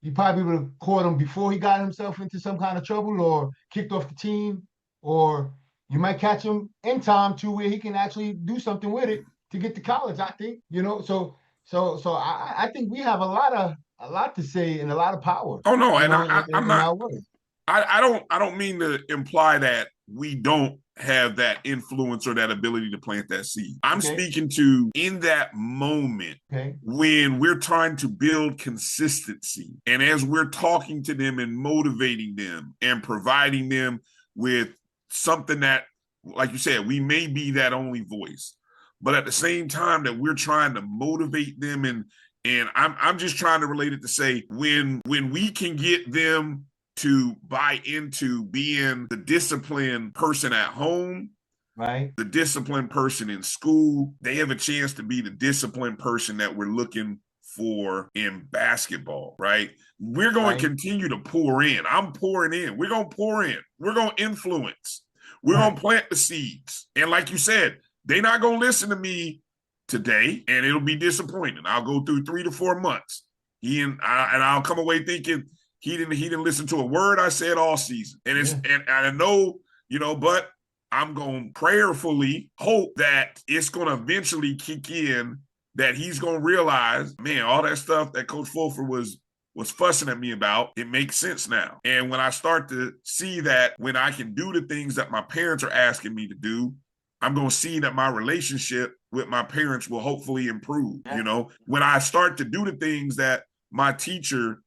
you probably would have caught him before he got himself into some kind of trouble or kicked off the team, or you might catch him in time to where he can actually do something with it to get to college, I think, So So I think we have a lot to say and a lot of power, Oh no, and I'm in not. our words. I don't mean to imply that we don't have that influence or that ability to plant that seed. I'm speaking to in that moment when we're trying to build consistency. And as we're talking to them and motivating them and providing them with something that, like you said, we may be that only voice, but at the same time that we're trying to motivate them and I'm just trying to relate it to say when we can get them to buy into being the disciplined person at home, right? The disciplined person in school, they have a chance to be the disciplined person that we're looking for in basketball, right? We're going to continue to pour in. I'm pouring in. We're going to pour in. We're going to influence. We're going to plant the seeds. And like you said, they're not going to listen to me today, and it'll be disappointing. I'll go through 3 to 4 months. I'll come away thinking, he didn't listen to a word I said all season. And and I know, but I'm going to prayerfully hope that it's going to eventually kick in, that he's going to realize, man, all that stuff that Coach Fulford was fussing at me about, it makes sense now. And when I start to see that when I can do the things that my parents are asking me to do, I'm going to see that my relationship with my parents will hopefully improve. When I start to do the things that my teacher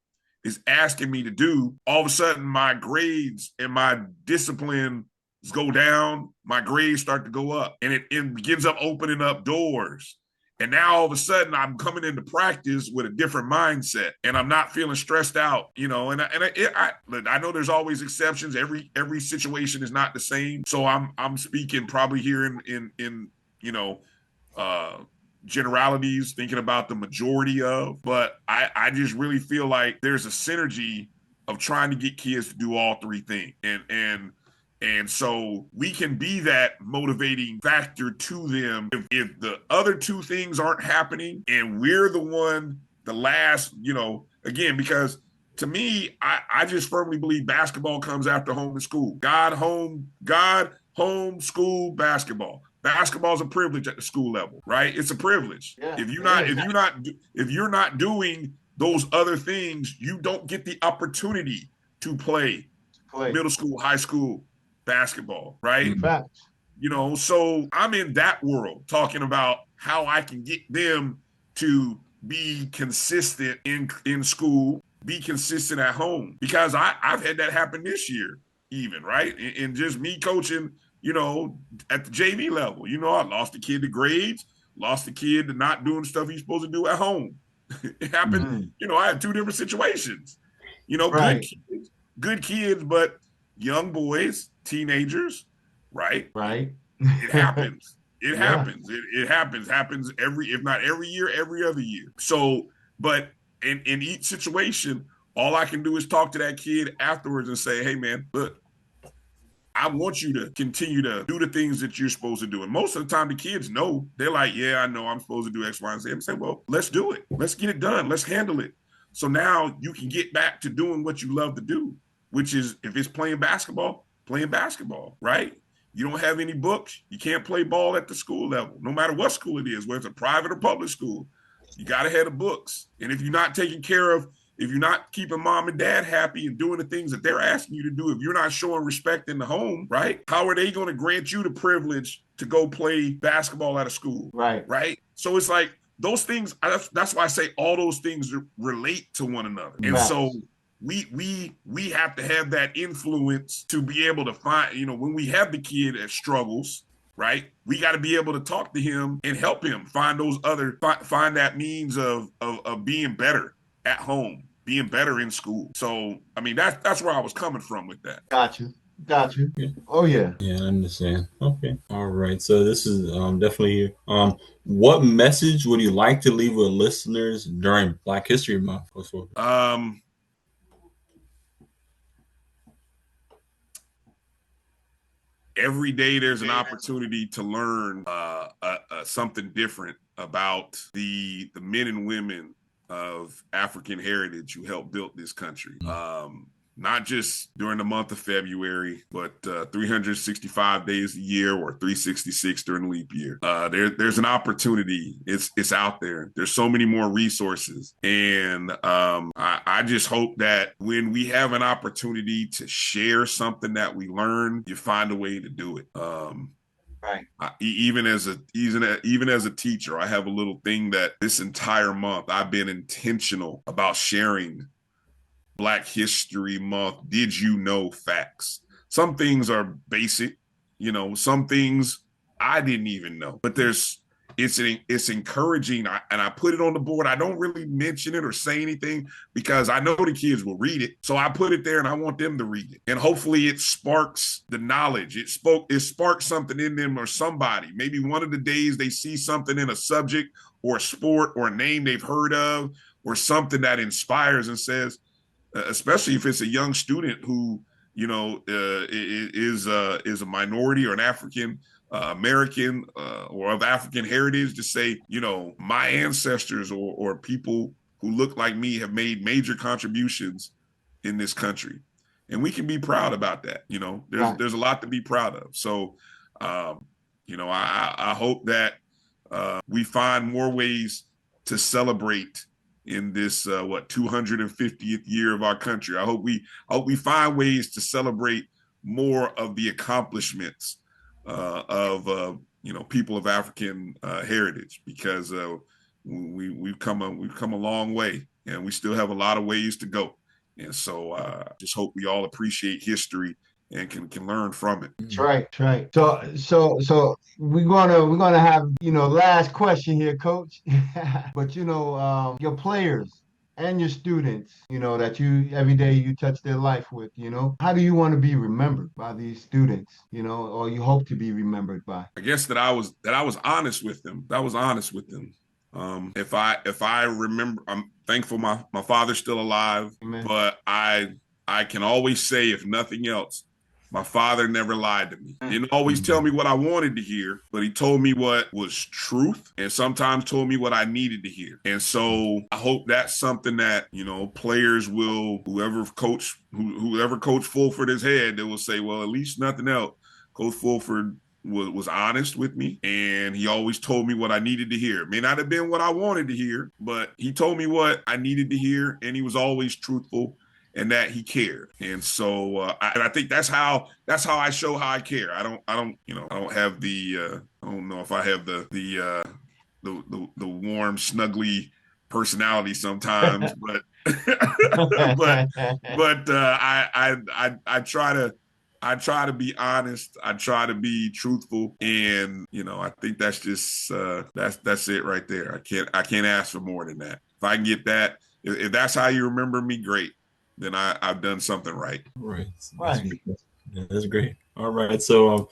is asking me to do, all of a sudden my grades and my discipline go down, my grades start to go up, and it begins up opening up doors. And now all of a sudden I'm coming into practice with a different mindset, and I'm not feeling stressed out, And I know there's always exceptions. Every situation is not the same. So I'm speaking probably here in generalities, thinking about the majority of, but I just really feel like there's a synergy of trying to get kids to do all three things. And so we can be that motivating factor to them if the other two things aren't happening and we're the last, again, because to me, I just firmly believe basketball comes after home and school. God, home, school, basketball. Basketball is a privilege at the school level, right? It's a privilege. Yeah, if you're not doing those other things, you don't get the opportunity to play middle school, high school basketball, right? Facts. So I'm in that world talking about how I can get them to be consistent in school, be consistent at home, because I've had that happen this year, even, right? And just me coaching, at the JV level, I lost a kid to grades, lost a kid to not doing stuff he's supposed to do at home. It happened, I had two different situations, good kids, but young boys, teenagers, right? Right. It happens. It happens. It happens if not every year, every other year. So, but in each situation, all I can do is talk to that kid afterwards and say, hey man, look, I want you to continue to do the things that you're supposed to do. And most of the time the kids know. They're like, yeah, I know I'm supposed to do X, Y, and Z. I'm saying, well, let's do it. Let's get it done. Let's handle it. So now you can get back to doing what you love to do, which is, if it's playing basketball, right? You don't have any books, you can't play ball at the school level, no matter what school it is, whether it's a private or public school. You got to have the books. And if you're not taking care of, if you're not keeping mom and dad happy and doing the things that they're asking you to do, if you're not showing respect in the home, right? How are they going to grant you the privilege to go play basketball at a school? Right. So it's like those things, that's why I say all those things relate to one another. And so we have to have that influence to be able to find, when we have the kid that struggles, right? We got to be able to talk to him and help him find find that means of being better at home, being better in school. So, I mean, that's where I was coming from with that. Gotcha. Yeah. Oh yeah. Yeah, I understand. Okay. All right. So this is definitely what message would you like to leave with listeners during Black History Month? Every day there's an opportunity to learn something different about the men and women of African heritage who helped build this country. not just during the month of February, but 365 days a year or 366 during the leap year. There's an opportunity. It's out there. There's so many more resources. And I just hope that when we have an opportunity to share something that we learn, you find a way to do it. Right. Even as a teacher, I have a little thing that this entire month I've been intentional about sharing Black History Month. Did you know facts? Some things are basic, some things I didn't even know, but it's encouraging. And I put it on the board. I don't really mention it or say anything because I know the kids will read it. So I put it there and I want them to read it. And hopefully it sparks the knowledge. It sparks something in them or somebody. Maybe one of the days they see something in a subject or a sport or a name they've heard of or something that inspires and says, especially if it's a young student who, is a minority or an African American or of African heritage, to say, my ancestors or people who look like me have made major contributions in this country. And we can be proud about that. There's a lot to be proud of. So, I hope that we find more ways to celebrate in this 250th year of our country. I hope we find ways to celebrate more of the accomplishments of people of African heritage, because we've come a long way, and we still have a lot of ways to go. And so just hope we all appreciate history and can learn from it. That's right. So we're gonna have last question here, Coach. But your players and your students, that you every day you touch their life with, how do you want to be remembered by these students, or you hope to be remembered by? I guess that I was honest with them. If I remember, I'm thankful my father's still alive. Amen. But I can always say, if nothing else, my father never lied to me. He didn't always tell me what I wanted to hear, but he told me what was truth, and sometimes told me what I needed to hear. And so I hope that's something that, players will, whoever Coach Fulford has had, they will say, well, at least nothing else, Coach Fulford was honest with me, and he always told me what I needed to hear. It may not have been what I wanted to hear, but he told me what I needed to hear, and he was always truthful, and that he cared. And so I think that's how I show how I care. I don't have the I don't know if I have the warm, snuggly personality sometimes, but I try to be honest. I try to be truthful, and I think that's just that's it right there. I can't ask for more than that. If I can get that, if that's how you remember me, great. Then I've done something right. Right. That's great. All right. So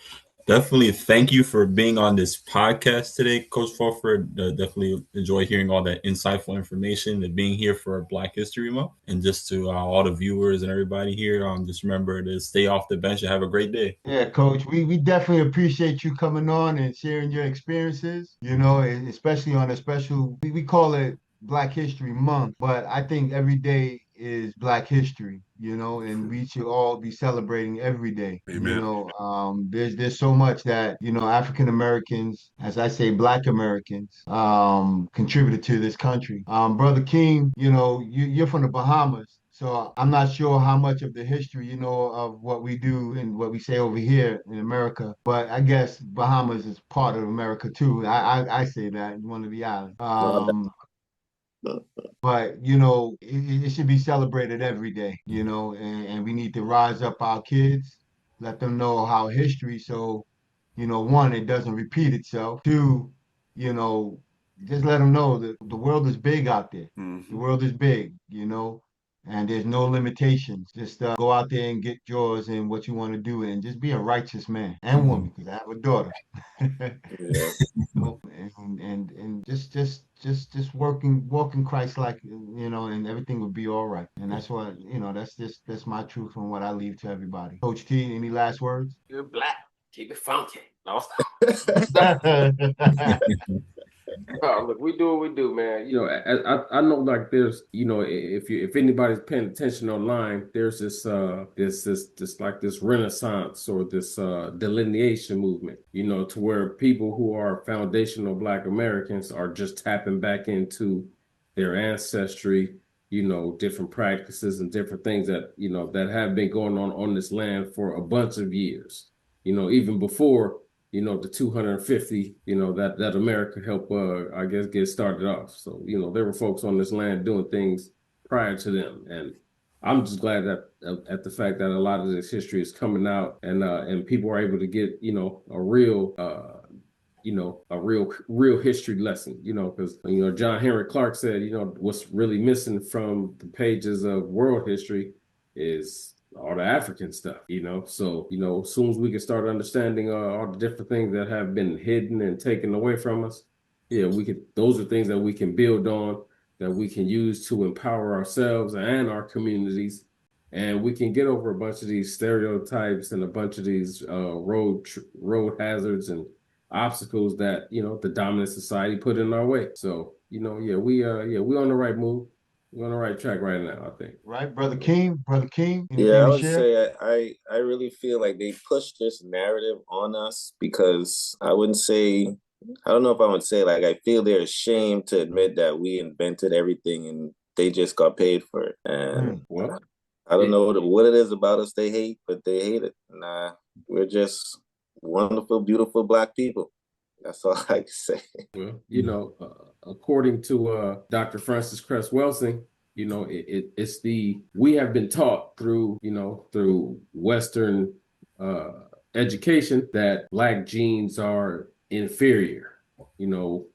definitely thank you for being on this podcast today, Coach Fulford. Definitely enjoy hearing all that insightful information and being here for Black History Month. And just to all the viewers and everybody here, just remember to stay off the bench and have a great day. Yeah, Coach, we definitely appreciate you coming on and sharing your experiences, especially on a special, we call it Black History Month, but I think every day is Black history, and we should all be celebrating every day. Amen. There's so much that, African Americans, as I say, Black Americans, contributed to this country. Brother King, you're from the Bahamas. So I'm not sure how much of the history of what we do and what we say over here in America, but I guess Bahamas is part of America too. I say that, one of the islands. But it should be celebrated every day, and we need to rise up our kids, let them know how history, so one, it doesn't repeat itself. Two, just let them know that the world is big out there. The world is big, and there's no limitations. Just go out there and get yours and what you want to do, and just be a righteous man and woman, because I have a daughter. Yeah. And just walking Christ like, and everything would be all right. And that's what, that's my truth and what I leave to everybody. Coach T, any last words? You're Black. Keep it funky. No. Oh, look, we do what we do, man. You know, I know, like, there's, you know, if anybody's paying attention online, there's this like this renaissance or this delineation movement, you know, to where people who are foundational Black Americans are just tapping back into their ancestry, you know, different practices and different things that, you know, that have been going on this land for a bunch of years, you know, even before, you know, the 250, you know, that America helped, I guess, get started off. So, you know, there were folks on this land doing things prior to them. And I'm just glad that at the fact that a lot of this history is coming out and people are able to get, you know, a real history lesson, you know, because, you know, John Henry Clark said, you know, what's really missing from the pages of world history is all the African stuff, you know. So, you know, as soon as we can start understanding all the different things that have been hidden and taken away from us, yeah, those are things that we can build on, that we can use to empower ourselves and our communities. And we can get over a bunch of these stereotypes and a bunch of these road hazards and obstacles that, you know, the dominant society put in our way. So, you know, we on the right move. We're on the right track right now, I think. Right, Brother King, anything Yeah, I to would share? say I really feel like they pushed this narrative on us because I wouldn't say, I don't know if I would say, like, I feel they're ashamed to admit that we invented everything and they just got paid for it. And Well, I don't know what it is about us they hate, but they hate it. Nah, we're just wonderful, beautiful Black people. That's all I can say. Well, you know, according to Dr. Francis Cress Welsing, you know, we have been taught through, you know, through Western education that Black genes are inferior, you know,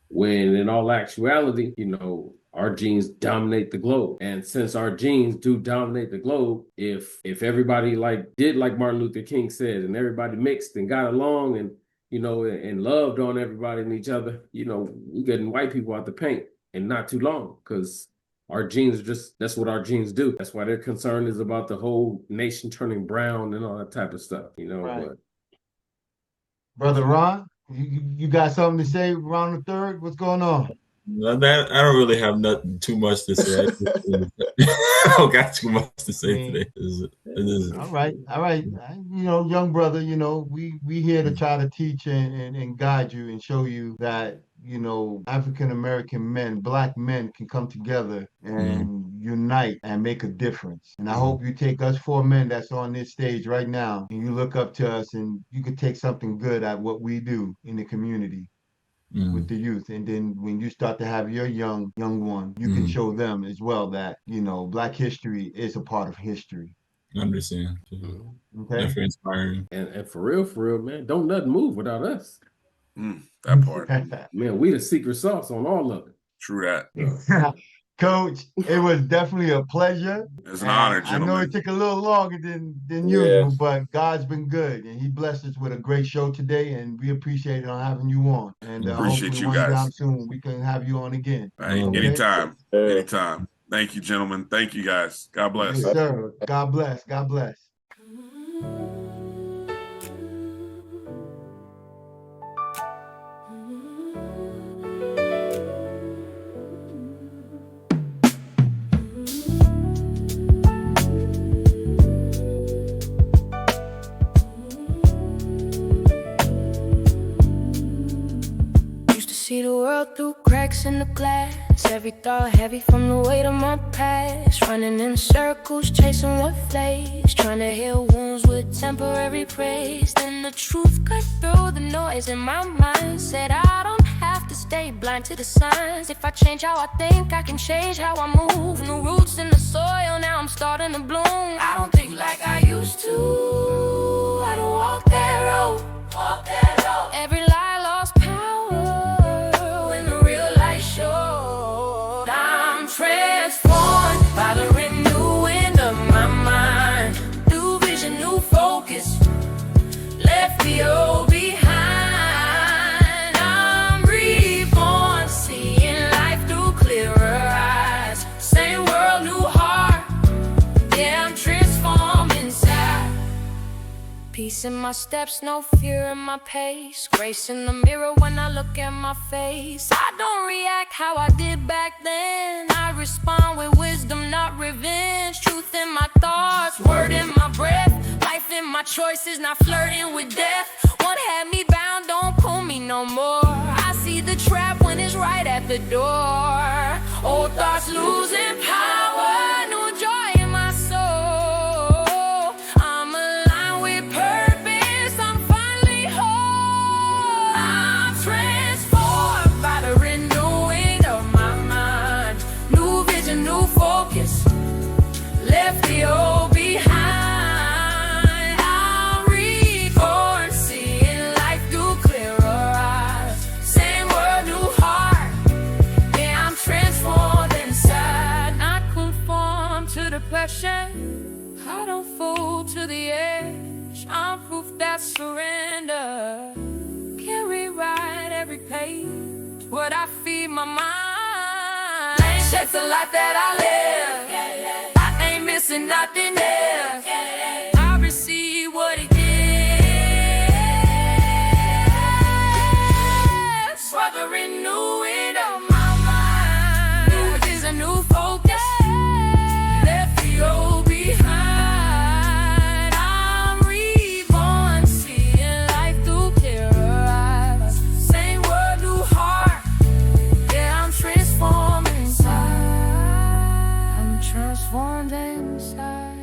when in all actuality, you know, our genes dominate the globe. And since our genes do dominate the globe, if everybody did like Martin Luther King said, and everybody mixed and got along and, you know, and loved on everybody and each other, you know, we getting white people out the paint and not too long, because our genes that's what our genes do. That's why their concern is about the whole nation turning brown and all that type of stuff, you know. Right. But Brother Ron, you got something to say, Ron the Third? What's going on? That I don't really have nothing too much to say. I don't got too much to say today. All right. You know, young brother, you know, we here to try to teach and guide you and show you that, you know, African American men, Black men can come together and unite and make a difference. And I hope you take us four men that's on this stage right now and you look up to us and you could take something good at what we do in the community. With the youth, and then when you start to have your young one, you can show them as well that, you know, Black history is a part of history. I understand. Okay. Definitely inspiring. And for real, man, don't nothing move without us. That part. Man, we the secret sauce on all of it. True that. Coach, it was definitely a pleasure. It's an honor, gentlemen. I know it took a little longer than usual, but God's been good and He blessed us with a great show today, and we appreciate it on having you on. And appreciate you one guys. time soon we can have you on again. Right. Okay? Anytime. Thank you, gentlemen. Thank you, guys. God bless. Yes, sir. God bless. God bless. See the world through cracks in the glass. Every thought heavy from the weight of my past. Running in circles, chasing what flays. Trying to heal wounds with temporary praise. Then the truth cut through the noise in my mind. Said I don't have to stay blind to the signs. If I change how I think, I can change how I move. New roots in the soil, now I'm starting to bloom. I don't think like I used to. I don't walk that road. Every lie lost power when the real light showed. I'm transformed by the renewing of my mind. New vision, new focus, left the old behind. I'm reborn, seeing life through clearer eyes. Same world, new heart, yeah, I'm transformed inside. Peace in my steps, no fear in my pace. Grace in the mirror when I look at my face. I don't react how I did back then. I respond with wisdom, not revenge. Truth in my thoughts, word in my breath. Life in my choices, not flirting with death. One had me bound, don't pull me no more. I see the trap when it's right at the door. Old thoughts losing power, new joy in my soul. I'm aligned with purpose, I'm finally whole. I'm transformed by the renewing of my mind. New vision, new focus, left the old behind. I'm reborn, seeing life through clearer eyes. Same world, new heart, yeah, I'm transformed inside. Not conform to the pressure, I don't fold to the edge. I'm proof that surrender can rewrite every page. What I feed my mind shapes the life that I live. I ain't missing nothing there. I receive what it gives. For the renewing of my mind. New vision, new focus, left the old behind. I'm reborn, seeing life through clearer eyes. Same word, new heart, yeah, I'm transformed inside. I'm transformed inside.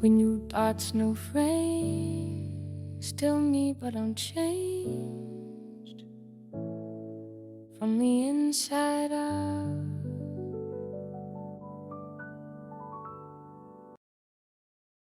When new thoughts, new frame, still me, but I'm changed from the inside out.